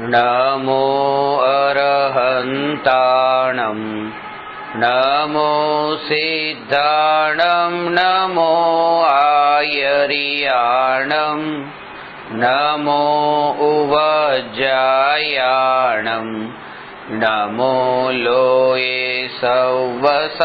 नमो अरहन्ताणं नमो सिद्धाणं नमो आयर्याणं नमो उवज्जायाणं नमो लोये सव्वसाहुणम्।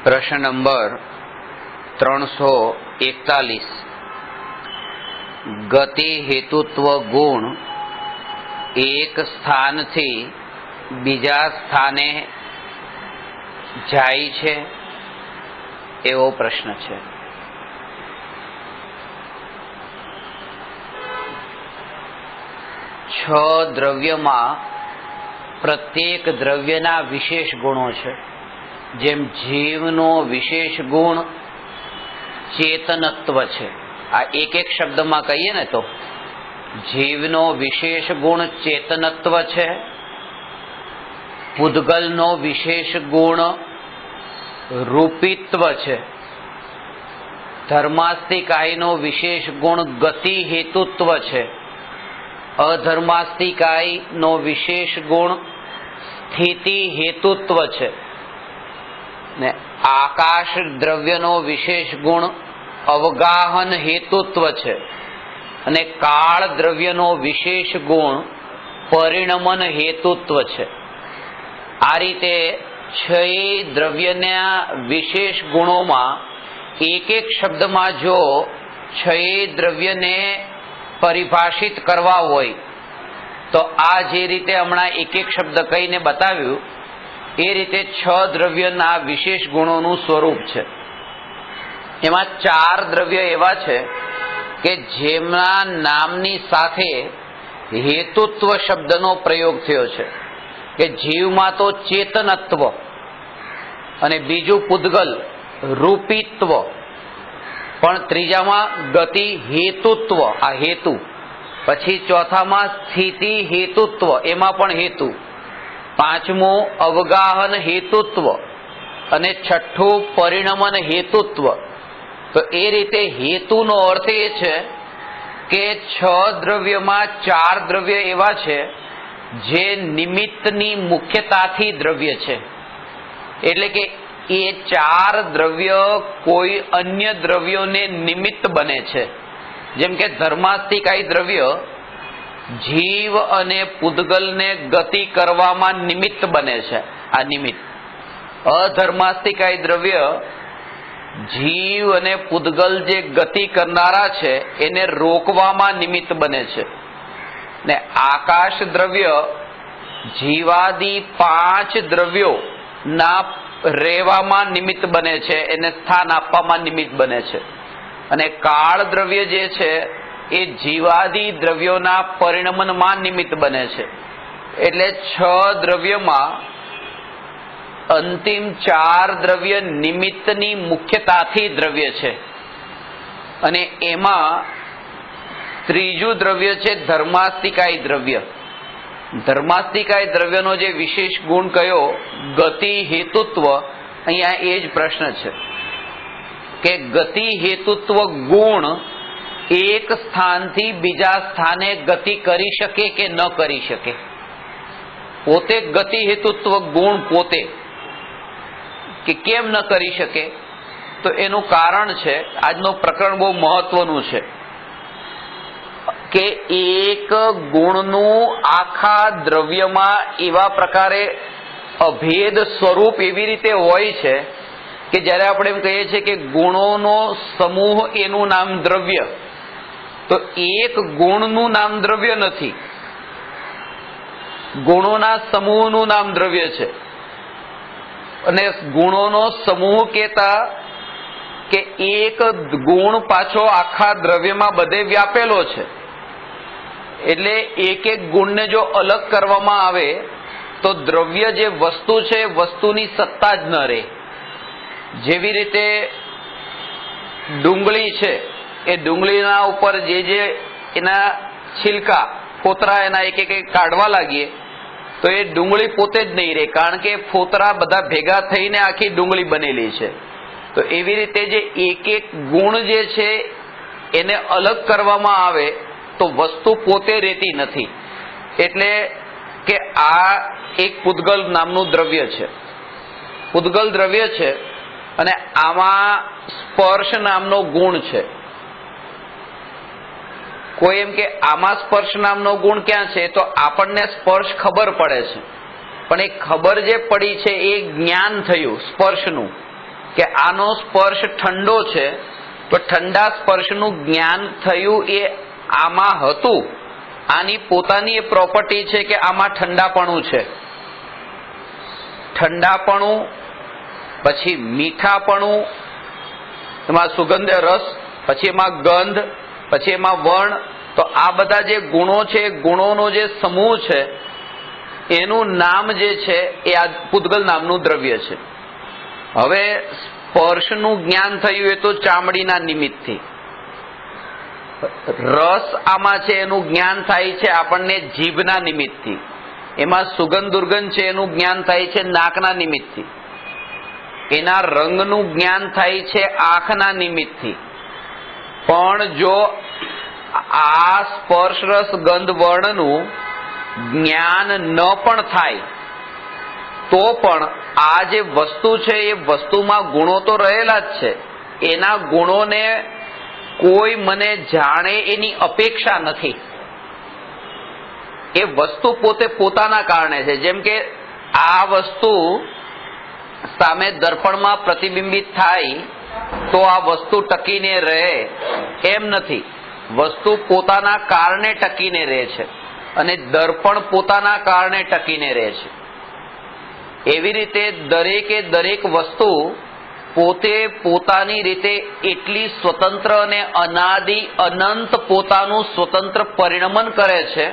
प्रश्न नंबर 341। गति हेतुत्व गुण एक स्थान थी बीजा स्थाने जाय छे एवो प्रश्न छे। छ द्रव्यमां प्रत्येक द्रव्यना विशेष गुणों छे। जेम जीवनो विशेष गुण चेतनत्व छे। आ एक एक शब्द में कहीए ने तो जीवनो विशेष गुण चेतनत्व छे, पुद्गलनो विशेष गुण रूपित्व छे, धर्मास्तिकायनो विशेष गुण गति हेतुत्व छे, अधर्मास्तिकायनो विशेष गुण स्थिति हेतुत्व छे ने आकाश द्रव्यनो विशेष गुण अवगाहन हेतुत्व छे अने काल द्रव्यनो विशेष गुण परिणमन हेतुत्व छे। आ रीते छय द्रव्यना विशेष गुणों में एक एक शब्द में जो छय द्रव्यने परिभाषित करवा होय तो आ जे रीते हमणां एक एक शब्द कहीने बताव्युं ए रीते छ द्रव्यना विशेष गुणों स्वरूप है। एमां चार द्रव्य एवा छे के जेमना नामनी साथे हेतुत्व शब्दनो प्रयोग थयो छे के जीवमां तो चेतनत्व अने बीजू पुद्गल रूपित्व पण त्रीजामां गति हेतुत्व आ हेतु पछी चौथामां स्थिति हेतुत्व एमां पण हेतु पांचमो अवगाहन हेतुत्व अने छठ्ठू परिणमन हेतुत्व। तो ए रीते हेतुनो अर्थ ए छे के छ द्रव्यमां चार द्रव्य एवा छे जे निमित्तनी मुख्यताथी द्रव्य छे। एटले के ए चार द्रव्य कोई अन्य द्रव्योने निमित्त बने छे। जेम के धर्मास्तिकाय द्रव्य जीव अने पुद्गल ने गति करवामां निमित्त बने छे। आ निमित्त अधर्मास्तिकाय द्रव्य जीव अने पुद्गल जे गति करनारा छे एने रोकवामां निमित्त बने छे ने आकाश द्रव्य जीवादि पांच द्रव्यो ना रहेवामां निमित्त बने छे, एने स्थान आपवामां निमित्त बने छे अने काल द्रव्य जे छे ए जीवादि द्रव्योना परिणमनमां निमित्त बने छे। एटले छ द्रव्यमां अंतिम चार द्रव्य निमित्तनी मुख्यताथी द्रव्य छे अने एमां त्रीजू द्रव्य छे धर्मास्तिकाय द्रव्य। धर्मास्तिकाय द्रव्यनो जे विशेष गुण कयो गति हेतुत्व, अहींया ए ज प्रश्न छे के गति हेतुत्व गुण एक स्थान थी बीजा स्थाने गति करी शके के न करी शके। पोते गति हेतुत्व गुण पोते के केम न करी शके तो एनु कारण छे। आजनो प्रकरण बहु महत्वनुं छे के एक गुणनु आखा द्रव्यमां एवा प्रकारे अभेद स्वरूप एवी रीते होय छे के ज्यारे आपणे एम कहीए छीए के गुणोनो समूह एनु नाम द्रव्य, तो एक गुणनु नाम द्रव्य नथी, गुणोना समूहनु नाम द्रव्य छे। अने गुणोनो समूह कहेता के एक गुण पाछो आखा द्रव्यमां बधे व्यापेलो छे। एटले एक एक गुणने जो अलग करवामां आवे तो द्रव्य जे वस्तु छे वस्तुनी सत्ता ज न रहे। जेवी रीते डूंगळी छे ए डूंगळीना उपर जे एना छिलका फोतरा एना एक एक काढवा लागिए તો એ ડુંગળી પોતે જ નહીં રહે, કારણ કે ફોતરા બધા ભેગા થઈને આખી ડુંગળી બનેલી છે. તો એવી રીતે જે એક એક ગુણ જે છે એને અલગ કરવામાં આવે તો વસ્તુ પોતે રહેતી નથી. એટલે કે આ એક પૂતગલ નામનું દ્રવ્ય છે, પૂતગલ દ્રવ્ય છે, અને આમાં સ્પર્શ નામનો ગુણ છે. કોઈ એમ કે આમાં સ્પર્શ નામનો ગુણ ક્યાં છે, તો આપણને સ્પર્શ ખબર પડે છે, પણ એ ખબર જે પડી છે એ જ્ઞાન થયું સ્પર્શનું, કે આનો સ્પર્શ ઠંડો છે, તો ઠંડા સ્પર્શનું જ્ઞાન થયું એ આમાં હતું. આની પોતાની એ પ્રોપર્ટી છે કે આમાં ઠંડાપણું છે, ઠંડાપણું, પછી મીઠાપણું, એમાં સુગંધ રસ, પછી એમાં ગંધ, પછી એમાં વર્ણ. તો આ બધા જે ગુણો છે, ગુણોનો જે સમૂહ છે, એનું નામ જે છે એ આ પૂતગલ નામનું દ્રવ્ય છે. હવે સ્પર્શનું જ્ઞાન થયું એ તો ચામડીના નિમિત્તથી. રસ આમાં છે એનું જ્ઞાન થાય છે આપણને જીભના નિમિત્તથી. એમાં સુગંધ દુર્ગંધ છે એનું જ્ઞાન થાય છે નાકના નિમિત્તથી. એના રંગનું જ્ઞાન થાય છે આંખના નિમિત્તથી. પણ જો આ સ્પર્શ રસ ગંધ વર્ણનું જ્ઞાન ન પણ થાય તો પણ આ જે વસ્તુ છે એ વસ્તુમાં ગુણો તો રહેલા જ છે. એના ગુણોને કોઈ મને જાણે એની અપેક્ષા નથી. એ વસ્તુ પોતે પોતાના કારણે છે. જેમ કે આ વસ્તુ સામે દર્પણમાં પ્રતિબિંબિત થાય તો આ વસ્તુ ટકીને રહે એમ નથી. વસ્તુ પોતાના કારણે ટકીને રહે છે અને દર્પણ પોતાના કારણે ટકીને રહે છે. એવી રીતે દરેકે દરેક વસ્તુ પોતે પોતાની રીતે એટલી સ્વતંત્ર અને અનાદિ અનંત પોતાનું સ્વતંત્ર પરિણમન કરે છે,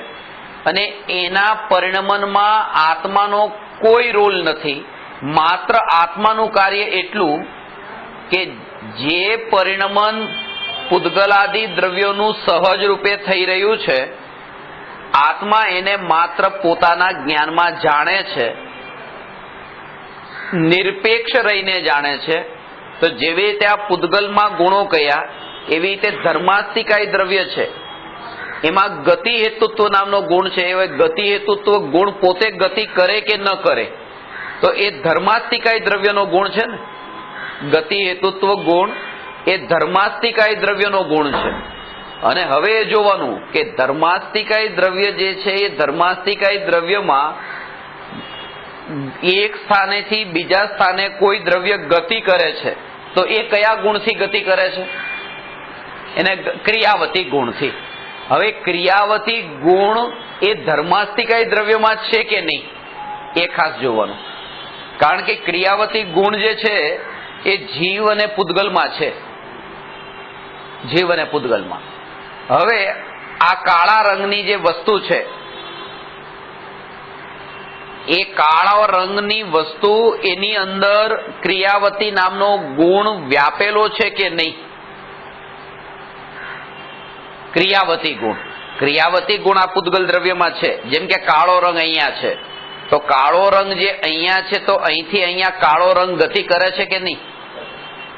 અને એના પરિણમનમાં આત્માનો કોઈ રોલ નથી. માત્ર આત્માનું કાર્ય એટલું કે જે પરિણમન પૂતગલાદિ દ્રવ્યોનું સહજ રૂપે થઈ રહ્યું છે, આત્મા એને માત્ર પોતાના જ્ઞાનમાં જાણે છે, નિરપેક્ષ રહીને જાણે છે. તો જેવી રીતે આ પૂતગલમાં ગુણો કયા, એવી રીતે ધર્માસ્તિકાય દ્રવ્ય છે, એમાં ગતિ હેતુત્વ નામનો ગુણ છે. એ ગતિ હેતુત્વ ગુણ પોતે ગતિ કરે કે ન કરે, તો એ ધર્માસ્તિકાય દ્રવ્યનો ગુણ છે ને. ગતિ હેતુત્વ ગુણ એ ધર્માસ્તિકાય દ્રવ્યનો ગુણ છે. અને હવે એ જોવાનું કે ધર્માસ્તિકાય દ્રવ્ય જે છે એ ધર્માસ્તિકાય દ્રવ્યમાં એક સ્થાનેથી બીજા સ્થાને કોઈ દ્રવ્ય ગતિ કરે છે, તો એ કયા ગુણથી ગતિ કરે છે? એને ક્રિયાવતી ગુણથી. હવે ક્રિયાવતી ગુણ એ ધર્માસ્તિકાય દ્રવ્યમાં છે કે નહીં એ ખાસ જોવાનું. કારણ કે ક્રિયાવતી ગુણ જે છે એ જીવ અને પૂતગલમાં છે, જીવ અને પૂતગલમાં. હવે આ કાળા રંગની જે વસ્તુ છે, એ કાળા રંગની વસ્તુ એની અંદર ક્રિયાવતી નામનો ગુણ વ્યાપેલો છે કે નહીં? ક્રિયાવતી ગુણ, ક્રિયાવતી ગુણ આ પૂતગલ દ્રવ્યમાં છે. જેમ કે કાળો રંગ અહીંયા છે, તો કાળો રંગ જે અહીંયા છે, તો અહીંથી અહીંયા કાળો રંગ ગતિ કરે છે કે નહીં?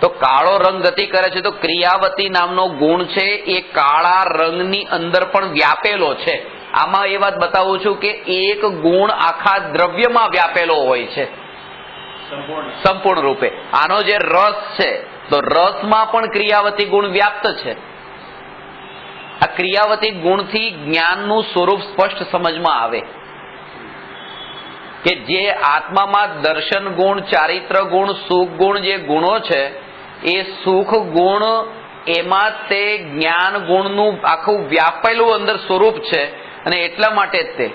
તો કાળો રંગ ગતિ કરે છે, તો ક્રિયાવતી નામનો ગુણ છે એ કાળા રંગની અંદર પણ વ્યાપેલો છે. આમાં એ વાત બતાવું છું કે એક ગુણ આખા દ્રવ્યમાં વ્યાપેલો હોય છે સંપૂર્ણ રૂપે. આનો જે રસ છે, તો રસમાં પણ ક્રિયાવતી ગુણ વ્યાપ્ત છે. આ ક્રિયાવતી ગુણથી જ્ઞાનનું સ્વરૂપ સ્પષ્ટ સમજમાં આવે કે જે આત્મામાં દર્શન ગુણ, ચારિત્ર ગુણ, સુખ ગુણ જે ગુણો છે, એ સુખ ગુણ એમાં તે જ્ઞાન ગુણનું આખું વ્યાપેલું અંદર સ્વરૂપ છે. અને એટલા માટે જ તે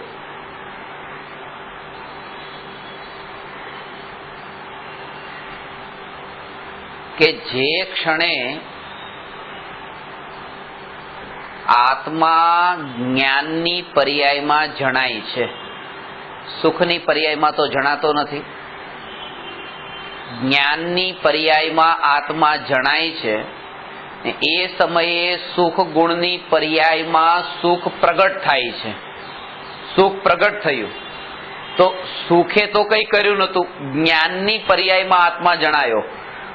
કે જે ક્ષણે આત્મા જ્ઞાનની પર્યાયમાં જણાય છે, સુખની પર્યાયમાં તો જણાતો નથી. જ્ઞાનની પર્યાયમાં આત્મા જણાય છે, એ સમયે સુખ ગુણની પર્યાયમાં સુખ પ્રગટ થાય છે. સુખ પ્રગટ થયું તો સુખે તો કઈ કર્યું નતું, જ્ઞાનની પર્યાયમાં આત્મા જણાયો,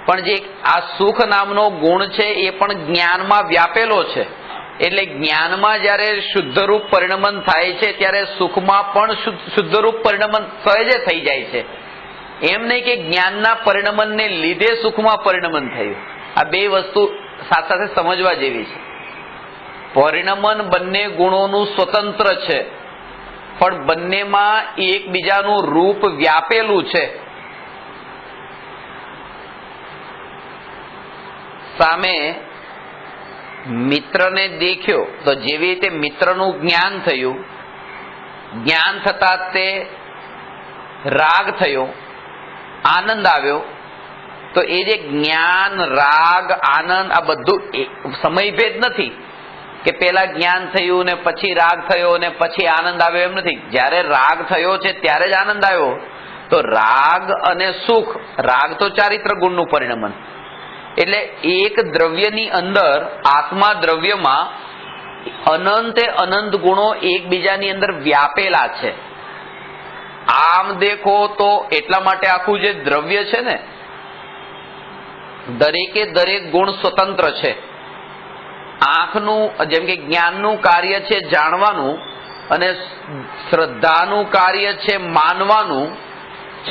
પણ જે આ સુખ નામનો ગુણ છે એ પણ જ્ઞાનમાં વ્યાપેલો છે. એટલે જ્ઞાનમાં જયારે શુદ્ધરૂપ પરિણમન થાય છે ત્યારે સુખમાં પણ શુદ્ધરૂપ પરિણમન સહજે થઈ જાય છે. એમ નહીં કે જ્ઞાનના પરિણમનને લીધે સુખમાં પરિણમન થયું. આ બે વસ્તુ સાથે સાથે સમજવા જેવી છે. પરિણમન બંને ગુણોનું સ્વતંત્ર છે, પણ બંનેમાં એકબીજાનું રૂપ વ્યાપેલું છે. સામે મિત્રને દેખ્યો તો જેવી રીતે મિત્રનું જ્ઞાન થયું, જ્ઞાન થતા તે રાગ થયો, આનંદ આવ્યો. તો એ જે જ્ઞાન, રાગ, આનંદ આ બધું સમયભેદ નથી કે પેલા જ્ઞાન થયું ને પછી રાગ થયો ને પછી આનંદ આવ્યો, એમ નથી. જ્યારે રાગ થયો છે ત્યારે જ આનંદ આવ્યો. તો રાગ અને સુખ, રાગ તો ચારિત્ર ગુણનું પરિણમન. એટલે એક દ્રવ્યની અંદર, આત્મા દ્રવ્યમાં અનંતે અનંત ગુણો એકબીજાની અંદર વ્યાપેલા છે. આમ દેખો તો એટલા માટે આખું જે દ્રવ્ય છે ને, દરેકે દરેક ગુણ સ્વતંત્ર છે. આંખનું જેમ કે જ્ઞાનનું કાર્ય છે જાણવાનું, અને શ્રદ્ધાનું કાર્ય છે માનવાનું,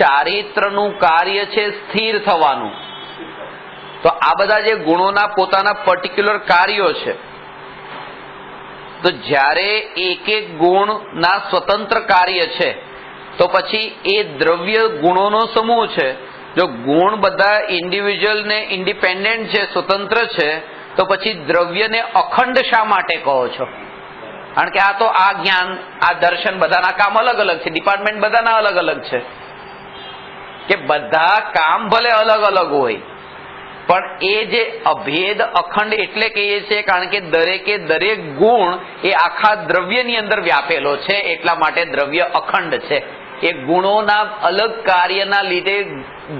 ચારિત્રનું કાર્ય છે સ્થિર થવાનું. તો આ બધા જે ગુણોના પોતાના પર્ટિક્યુલર કાર્યો છે. તો જ્યારે એક એક ગુણના સ્વતંત્ર કાર્ય છે તો પછી એ દ્રવ્ય ગુણોનો સમૂહ છે. જો ગુણ બધા ઇન્ડિવિજ્યુઅલ ને ઇન્ડિપેન્ડન્ટ છે, સ્વતંત્ર છે, તો પછી દ્રવ્યને અખંડ શા માટે કહો છો? કારણ કે આ તો આ જ્ઞાન, આ દર્શન બધાના કામ અલગ અલગ છે, ડિપાર્ટમેન્ટ બધાના અલગ અલગ છે. કે બધા કામ ભલે અલગ અલગ હોય, પણ એ જે અભેદ અખંડ એટલે કહીએ છીએ કારણ કે દરેકે દરેક ગુણ એ આખા દ્રવ્યની અંદર વ્યાપેલો છે. એટલા માટે દ્રવ્ય અખંડ છે. એ ગુણોના અલગ કાર્યના લીધે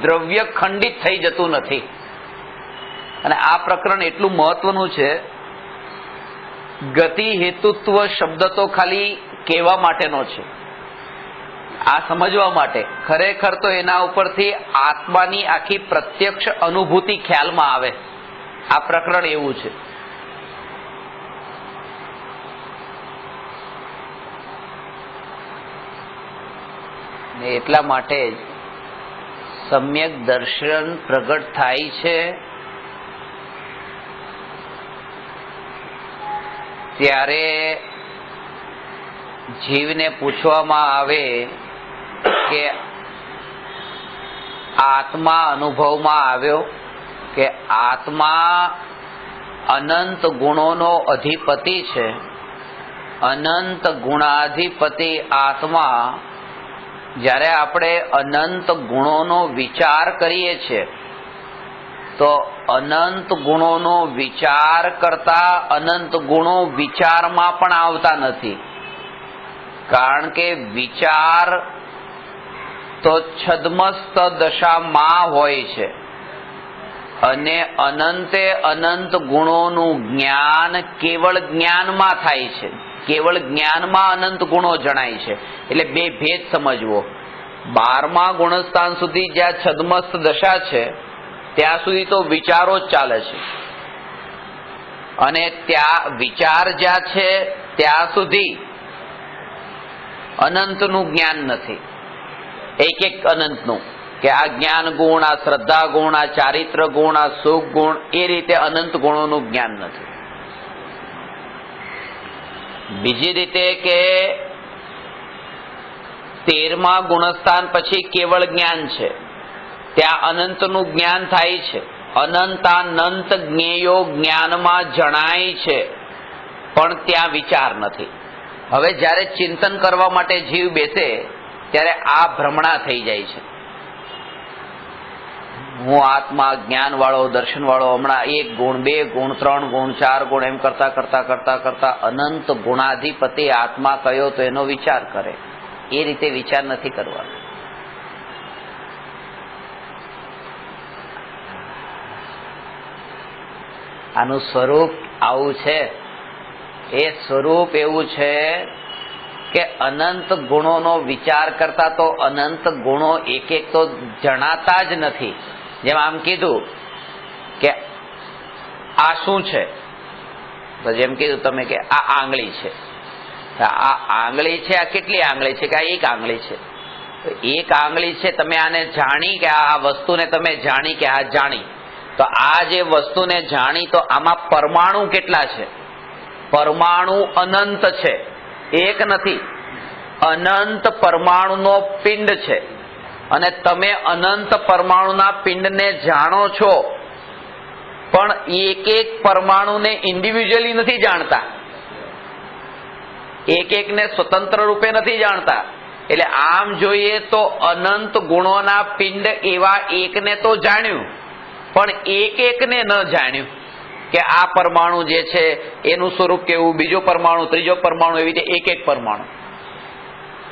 દ્રવ્ય ખંડિત થઈ જતું નથી. અને આ પ્રકરણ એટલું મહત્વનું છે. ગતિ હેતુત્વ શબ્દ તો ખાલી કહેવા માટેનો છે, આ સમજવા માટે. ખરેખર તો એના ઉપરથી આત્માની આખી પ્રત્યક્ષ અનુભૂતિ ખ્યાલમાં આવે. આ પ્રકરણ એવું છે. ને એટલા માટે જ સમ્યક દર્શન પ્રગટ થાય છે ત્યારે જીવને પૂછવામાં આવે કે આત્મા અનુભવમાં આવ્યો કે આત્મા અનંત ગુણોનો અધિપતિ છે. અનંત ગુણાધિપતિ આત્મા, જ્યારે આપણે અનંત ગુણોનો વિચાર કરીએ છીએ તો અનંત ગુણોનો વિચાર કરતા અનંત ગુણો વિચારમાં પણ આવતા નથી. કારણ કે વિચાર તો છદ્મસ્ત દશામાં હોય છે, અને અનંતે અનંત ગુણોનું જ્ઞાન કેવળ જ્ઞાનમાં થાય છે. કેવળ જ્ઞાનમાં અનંત ગુણો જણાય છે. એટલે બે ભેદ સમજવો. 12મા ગુણસ્થાન સુધી જ્યાં છદ્મસ્ત દશા છે ત્યાં સુધી તો વિચારો જ ચાલે છે, અને ત્યાં વિચાર જ્યાં છે ત્યાં સુધી અનંતનું જ્ઞાન નથી. એક એક અનંતનું, કે આ જ્ઞાન ગુણ, આ શ્રદ્ધા ગુણ, આ ચારિત્ર ગુણ, આ સુખ ગુણ, એ રીતે અનંત ગુણોનું જ્ઞાન નથી. બીજી રીતે કે 13મા ગુણસ્થાન પછી કેવળ જ્ઞાન છે, ત્યાં અનંતનું જ્ઞાન થાય છે. અનંતાનંત જ્ઞેયો જ્ઞાનમાં જણાય છે, પણ ત્યાં વિચાર નથી. હવે જ્યારે ચિંતન કરવા માટે જીવ બેસે ત્યારે આ ભ્રમણા થઈ જાય છે. હું આત્મા, જ્ઞાન વાળો, દર્શન વાળો, હમણાં 1 ગુણ, 2 ગુણ, 3 ગુણ, 4 ગુણ, એમ કરતા કરતા કરતા કરતા અનંત ગુણાધિપતિ આત્મા કયો તો એનો વિચાર કરે. એ રીતે વિચાર નથી કરવાનો. આનું સ્વરૂપ આવું છે. એ સ્વરૂપ એવું છે કે અનંત ગુણોનો વિચાર કરતા તો અનંત ગુણો એક એક તો જણાતા જ નથી. જેમ આમ કીધું કે આ શું છે, તો જેમ કીધું તમે કે આ આંગળી છે, આ આંગળી છે, આ કેટલી આંગળી છે કે આ એક આંગળી છે. એક આંગળી છે, તમે આને જાણી કે આ વસ્તુને તમે જાણી કે આ જાણી, તો આ જે વસ્તુને જાણી તો આમાં પરમાણુ કેટલા છે? પરમાણુ અનંત છે, એક નથી, અનંત પરમાણુનો પિંડ છે. અને તમે અનંત પરમાણુના પિંડને જાણો છો, પણ એક એક પરમાણુને ઇન્ડિવિજ્યુઅલી નથી જાણતા, એક એકને સ્વતંત્ર રૂપે નથી જાણતા. એટલે આમ જોઈએ તો અનંત ગુણોના પિંડ એવા એકને તો જાણ્યું, પણ એક એકને ન જાણ્યું કે આ પરમાણુ જે છે એનું સ્વરૂપ કેવું, બીજો પરમાણુ, ત્રીજો પરમાણુ, એવી રીતે એક એક પરમાણુ.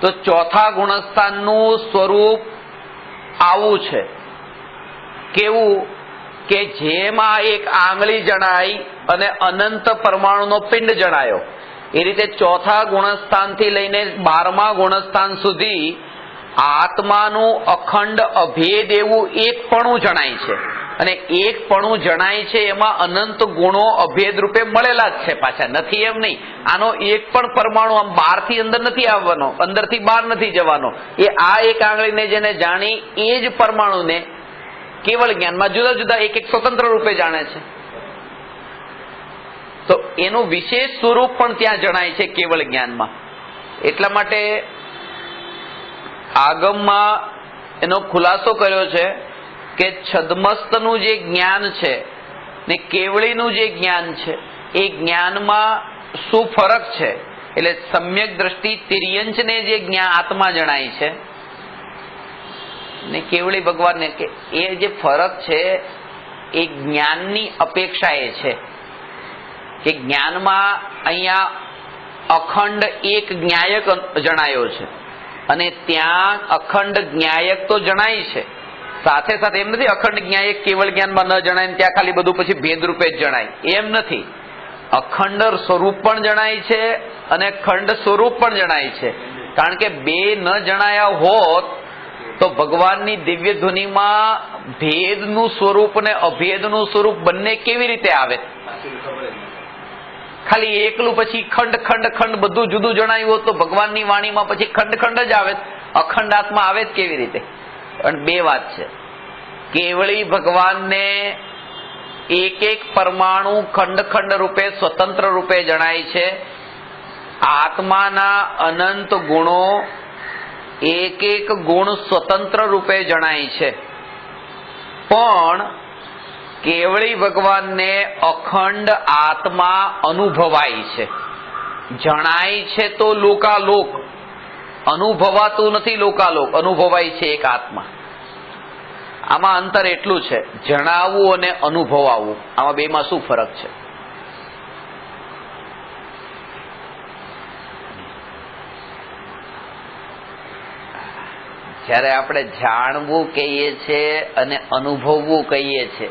તો ચોથા ગુણસ્થાનનું સ્વરૂપ આવું છે. કેવું કે જેમાં એક આંગળી જણાય અને અનંત પરમાણુનો પિંડ જણાયો, એ રીતે ચોથા ગુણસ્થાનથી લઈને 12મા ગુણસ્થાન સુધી આત્માનું અખંડ અભેદ એવું એકપણું જણાય છે. અને એકપણું જણાય છે એમાં અનંત ગુણો અભેદ રૂપે મળેલા જ છે પાછા, નથી એમ નહીં. આનો એક પણ પરમાણુ આમ બહારથી અંદર નથી આવવાનો, અંદરથી બહાર નથી જવાનો. એ આ એક આંગળીને જેને જાણી એ જ પરમાણુને કેવળ જ્ઞાનમાં જુદા જુદા એક એક સ્વતંત્ર રૂપે જાણે છે. તો એનું વિશેષ સ્વરૂપ પણ ત્યાં જણાય છે કેવળ જ્ઞાનમાં. એટલા માટે આગમમાં એનો ખુલાસો કર્યો છે કે છદ્મસ્તનું જે જ્ઞાન છે ને કેવળીનું જે જ્ઞાન છે એ જ્ઞાનમાં શું ફરક છે. એટલે સમ્યક દ્રષ્ટિ તિર્યંચને જે જ્ઞાન આત્મા જણાય છે ને કેવળી ભગવાનને, કે એ જે ફરક છે એ જ્ઞાનની અપેક્ષા એ છે કે જ્ઞાનમાં અહીંયા અખંડ એક જ્ઞાયક જણાયો છે અને ત્યાં અખંડ જ્ઞાયક તો જણાય છે, સાથે સાથે એમ નથી અખંડ જ્ઞાયક કેવળ જ્ઞાનમાં ન જણાય ને ત્યાં ખાલી બધું પછી ભેદ રૂપે જ જણાય, એમ નથી. અખંડ સ્વરૂપ પણ જણાય છે અને ખંડ સ્વરૂપ પણ જણાય છે. કારણ કે બે ન જણાયા હોત તો ભગવાનની દિવ્ય ધ્વનિમાં ભેદનું સ્વરૂપ અને અભેદનું સ્વરૂપ બંને કેવી રીતે આવે? ખાલી એકલું પછી ખંડ ખંડ ખંડ બધું જુદું જણાયું હોત તો ભગવાનની વાણીમાં પછી ખંડ ખંડ જ આવે, અખંડ આત્મા આવે જ કેવી રીતે? પણ બે વાત છે. કેવળી ભગવાનને એક એક પરમાણુ ખંડ ખંડ રૂપે સ્વતંત્ર રૂપે જણાય છે. આત્માના અનંત ગુણો એક એક ગુણ સ્વતંત્ર રૂપે જણાય છે. પણ કેવળી ભગવાનને અખંડ આત્મા અનુભવાય છે, જણાય છે તો લોકાલોક, અનુભવાતું નથી લોકાલોક, અનુભવાય છે એક આત્મા. આમાં અંતર એટલું છે, જણાવવું અને અનુભવાવું, આમાં બેમાં શું ફરક છે? જ્યારે આપણે જાણવું કહીએ છીએ અને અનુભવવું કહીએ છીએ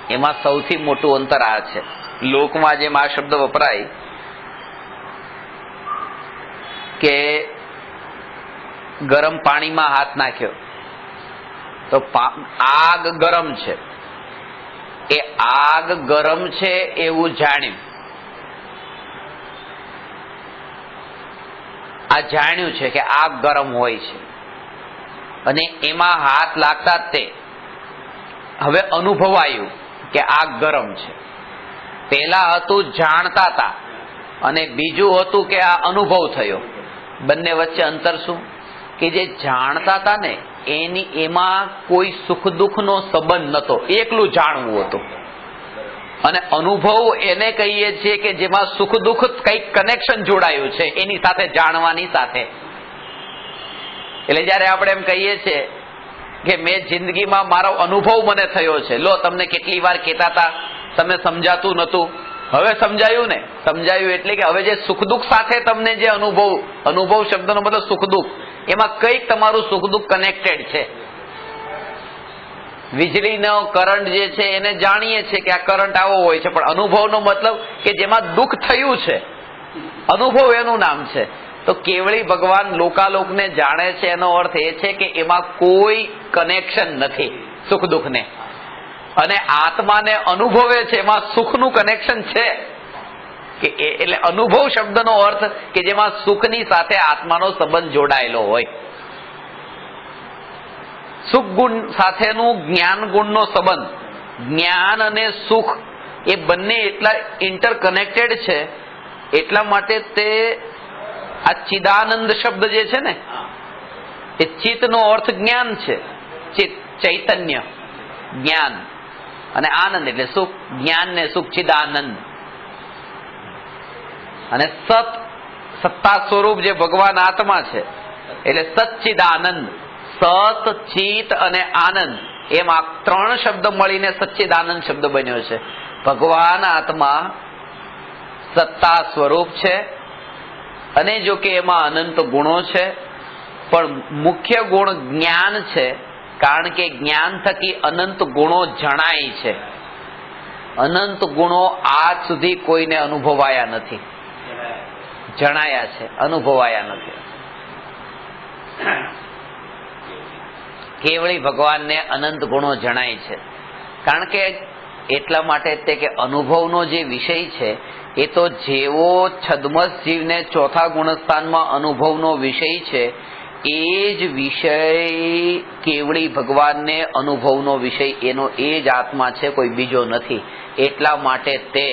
એમાં સૌથી મોટું અંતર આ છે. લોકમાં જેમ આ શબ્દ વપરાય કે ગરમ પાણીમાં હાથ નાખ્યો તો આગ ગરમ છે, એ આગ ગરમ છે એવું જાણ્યું, આ જાણ્યું છે કે આગ ગરમ હોય છે અને એમાં હાથ લાગતા તે હવે અનુભવાયું કે આગ ગરમ છે. પેલા હતું જાણતા હતા અને બીજું હતું કે આ અનુભવ થયો. બંને વચ્ચે અંતર શું? કે જે જાણતા હતા ને એમાં કોઈ સુખ દુઃખ નો સંબંધ નતો, એકલું જાણવું હતું. અને અનુભવ એને કહીએ છીએ કે જેમાં સુખ દુઃખ કઈક કનેક્શન જોડાયું છે એની સાથે, જાણવાની સાથે. એટલે જયારે આપણે એમ કહીએ છીએ કે મેં જિંદગીમાં મારો અનુભવ મને થયો છે, લો તમને કેટલી વાર કહેતા હતા તમે સમજાતું નતું, હવે સમજાયું ને. સમજાયું એટલે કે હવે જે સુખ દુઃખ સાથે તમને જે અનુભવ શબ્દનો મતલબ સુખ દુઃખ, એમાં કઈક તમારું સુખ દુઃખ કનેક્ટેડ છે. વીજળીનો કરંટ જે છે એને જાણીએ છીએ કે આ કરંટ આવો હોય છે, પણ અનુભવનો મતલબ કે જેમાં દુઃખ થયું છે અનુભવ એનું નામ છે. તો કેવળી ભગવાન લોકાલોકને જાણે છે એનો અર્થ એ છે કે એમાં કોઈ કનેક્શન નથી સુખ દુઃખને, અને આત્માને અનુભવે છે એમાં સુખનું કનેક્શન છે. કે એટલે અનુભવ શબ્દનો અર્થ કે જેમાં સુખની સાથે આત્માનો સંબંધ જોડાયેલો હોય. સુખ ગુણ સાથેનું જ્ઞાન ગુણનો સંબંધ, જ્ઞાન અને સુખ એ બંને એટલા ઇન્ટરકનેક્ટેડ છે, એટલા માટે તે આ ચિદાનંદ શબ્દ જે છે ને એ ચિત્તનો અર્થ જ્ઞાન છે. ચિત્ત ચૈતન્ય, જ્ઞાન, અને આનંદ એટલે સુખ. જ્ઞાન ને સુખ, ચિદાનંદ. અને સત સત્તા સ્વરૂપ જે ભગવાન આત્મા છે એટલે સચ્ચિદાનંદ. સત, ચિત અને આનંદ એમ આ ત્રણ શબ્દ મળીને સચ્ચિદાનંદ શબ્દ બન્યો છે. ભગવાન આત્મા સત્તા સ્વરૂપ છે, અને જો કે એમાં અનંત ગુણો છે, પણ મુખ્ય ગુણ જ્ઞાન છે, કારણ કે જ્ઞાન થકી અનંત ગુણો જણાય છે. અનંત ગુણો આજ સુધી કોઈને અનુભવાયા નથી, જણાયા છે, અનુભવાયા નથી. કેવળી ભગવાનને અનંત ગુણો જણાય છે, કારણ કે એટલા માટે તે કે અનુભવનો જે વિષય છે એ તો જેવો છદ્મસ જીવને ચોથા ગુણસ્થાનમાં અનુભવનો વિષય છે એ જ વિષય કેવળી ભગવાનને અનુભવનો વિષય એનો એ જ આત્મા છે, કોઈ બીજો નથી. એટલા માટે તે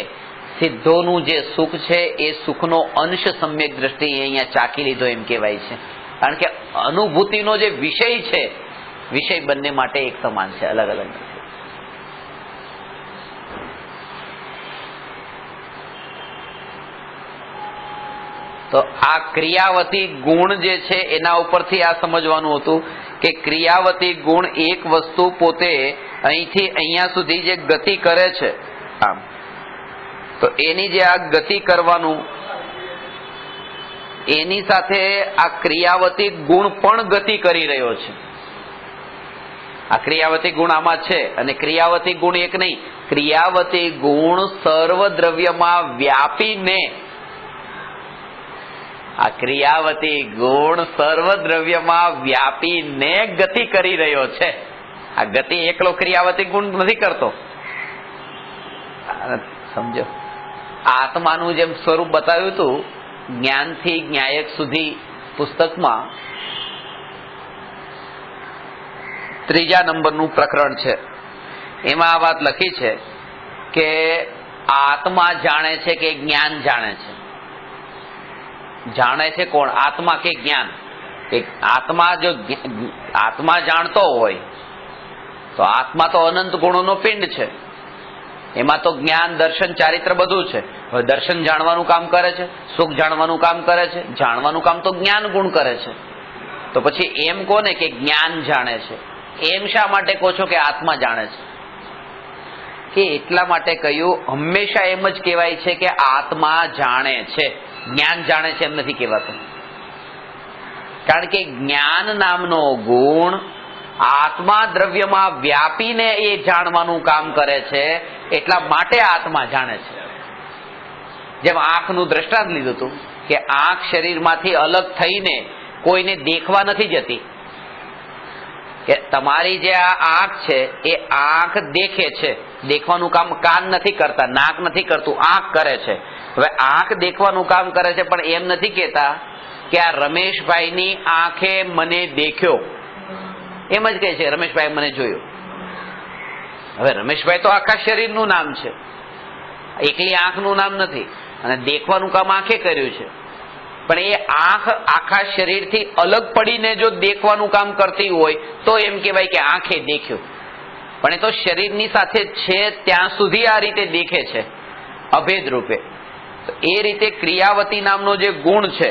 સિદ્ધોનું જે સુખ છે એ સુખનો અંશ સમ્યક દ્રષ્ટિએ અહીંયા ચાખી લીધો એમ કહેવાય છે. કારણ કે અનુભૂતિનો જે વિષય છે, વિષય બંને માટે એક સમાન છે, અલગ અલગ નથી. તો આ ક્રિયાવતી ગુણ જે છે એના ઉપરથી આ સમજવાનું હતું કે ક્રિયાવતી ગુણ એક વસ્તુ પોતે અહીંથી અહીંયા સુધી જે ગતિ કરે છે, આમ તો એની જે આ ગતિ કરવાનું, એની સાથે આ ક્રિયાવતી ગુણ પણ ગતિ કરી રહ્યો છે. આ ક્રિયાવતી ગુણ આમાં છે, અને ક્રિયાવતી ગુણ એક નહીં, ક્રિયાવતી ગુણ સર્વ દ્રવ્યમાં વ્યાપીને, આ ક્રિયાવતી ગુણ સર્વ દ્રવ્યમાં વ્યાપીને ગતિ કરી રહ્યો છે. આ ગતિ એકલો ક્રિયાવતી ગુણ નથી કરતો, સમજો. આત્માનું જેમ સ્વરૂપ બતાવ્યું હતું જ્ઞાનથી જ્ઞાયક સુધી પુસ્તકમાં, ત્રીજા નંબરનું પ્રકરણ છે, એમાં આ વાત લખી છે કે આત્મા જાણે છે કે જ્ઞાન જાણે છે. જાણે છે કોણ? આત્મા કે જ્ઞાન? આત્મા જો આત્મા જાણતો હોય તો આત્મા તો અનંત ગુણોનો પિંડ છે, એમાં તો જ્ઞાન, દર્શન, ચારિત્ર બધું છે. હવે દર્શન જાણવાનું કામ કરે છે, સુખ જાણવાનું કામ કરે છે, જાણવાનું કામ તો જ્ઞાન ગુણ કરે છે. તો પછી એમ કોને કે જ્ઞાન જાણે છે? એમ શા માટે કહો છો કે આત્મા જાણે છે? કે એટલા માટે કહ્યું, હંમેશા એમ જ કહેવાય છે કે આત્મા જાણે છે, જ્ઞાન જાણે છે એમ નથી કહેવાતું. કારણ કે જ્ઞાન નામનો ગુણ આત્મા દ્રવ્યમાં વ્યાપીને એ જાણવાનું કામ કરે છે, એટલા માટે આત્મા જાણે છે. જેમ આંખનું દ્રષ્ટાંત લીધું હતું કે આંખ શરીરમાંથી અલગ થઈને કોઈને દેખવા નથી જતી, કે તમારી જે આ આંખ છે એ આંખ દેખે છે, દેખવાનું કામ કાન નથી કરતા, નાક નથી કરતું, આંખ કરે છે. હવે આંખ દેખવાનું કામ કરે છે, પણ એમ નથી કહેતા કે આ રમેશભાઈની આંખે મને દેખ્યો, એમ જ કહે છે રમેશભાઈ મને જોયો. હવે રમેશભાઈ તો આખા શરીરનું નામ છે, એકલી આંખનું નામ નથી, અને દેખવાનું કામ આંખે કર્યું છે. પણ એ આંખ આખા શરીરથી અલગ પડીને જો દેખવાનું કામ કરતી હોય તો એમ કહેવાય કે આંખે દેખ્યું. પણ એ તો શરીરની સાથે છે ત્યાં સુધી આ રીતે દેખે છે, અભેદ રૂપે. તો એ રીતે ક્રિયાવતી નામનો જે ગુણ છે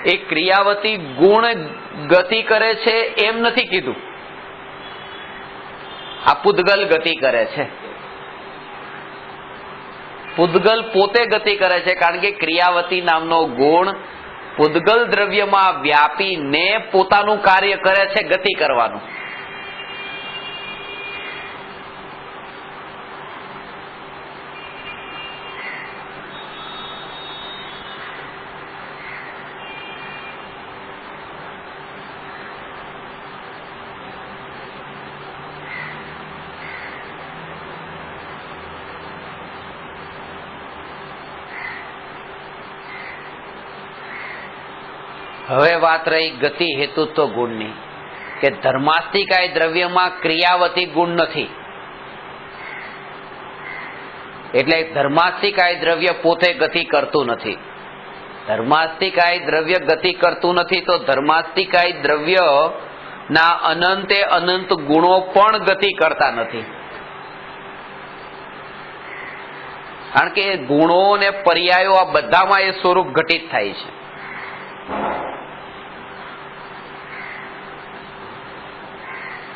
એ ક્રિયાવતી ગુણ ગતિ કરે છે એમ નથી કીધું, આ પૂદગલ ગતિ કરે છે. પૂદગલ પોતે ગતિ કરે છે, કારણ કે ક્રિયાવતી નામનો ગુણ પૂદગલ દ્રવ્યમાં વ્યાપીને પોતાનું કાર્ય કરે છે, ગતિ કરવાનું. હવે વાત રહી ગતિ હેતુત્વ ગુણની, કે ધર્માસ્તિકાય દ્રવ્યમાં ક્રિયાવતી ગુણ નથી. એટલે ધર્માસ્તિકાય દ્રવ્ય પોતે ગતિ કરતું નથી. ધર્માસ્તિકાય દ્રવ્ય ગતિ કરતું નથી તો ધર્માસ્તિકાય દ્રવ્ય ના અનંતે અનંત ગુણો પણ ગતિ કરતા નથી. કારણ કે ગુણો ને પર્યાયો આ બધામાં એ સ્વરૂપ ઘટિત થાય છે.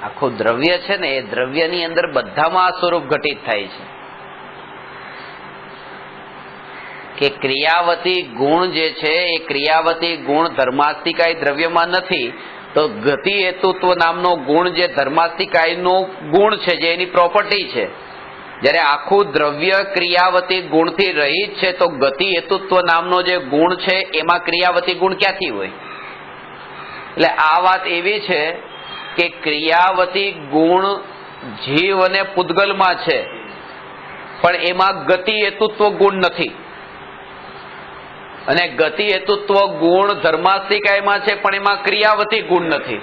આખું દ્રવ્ય છે ને એ દ્રવ્યની અંદર બધામાં આ સ્વરૂપ ઘટિત થાય છે કે ક્રિયાવતી ગુણ જે છે એ ક્રિયાવતી ગુણ ધર્માસ્તિકાય દ્રવ્યમાં નથી. તો ગતિ હેતુત્વ નામનો ગુણ જે ધર્માસ્તિકાયનો ગુણ છે, જે એની પ્રોપર્ટી છે, જ્યારે આખું દ્રવ્ય ક્રિયાવતી ગુણથી રહિત છે તો ગતિ હેતુત્વ નામનો જે ગુણ છે એમાં ક્રિયાવતી ગુણ ક્યાંથી હોય? એટલે આ વાત એવી છે કે ક્રિયાવતી ગુણ જીવ અને પૂતગલમાં છે, પણ એમાં ગતિ હેતુત્વ ગુણ નથી. અને ગતિ હેતુત્વ ગુણ ધર્માસ્તિકાયમાં છે, પણ એમાં ક્રિયાવતી ગુણ નથી.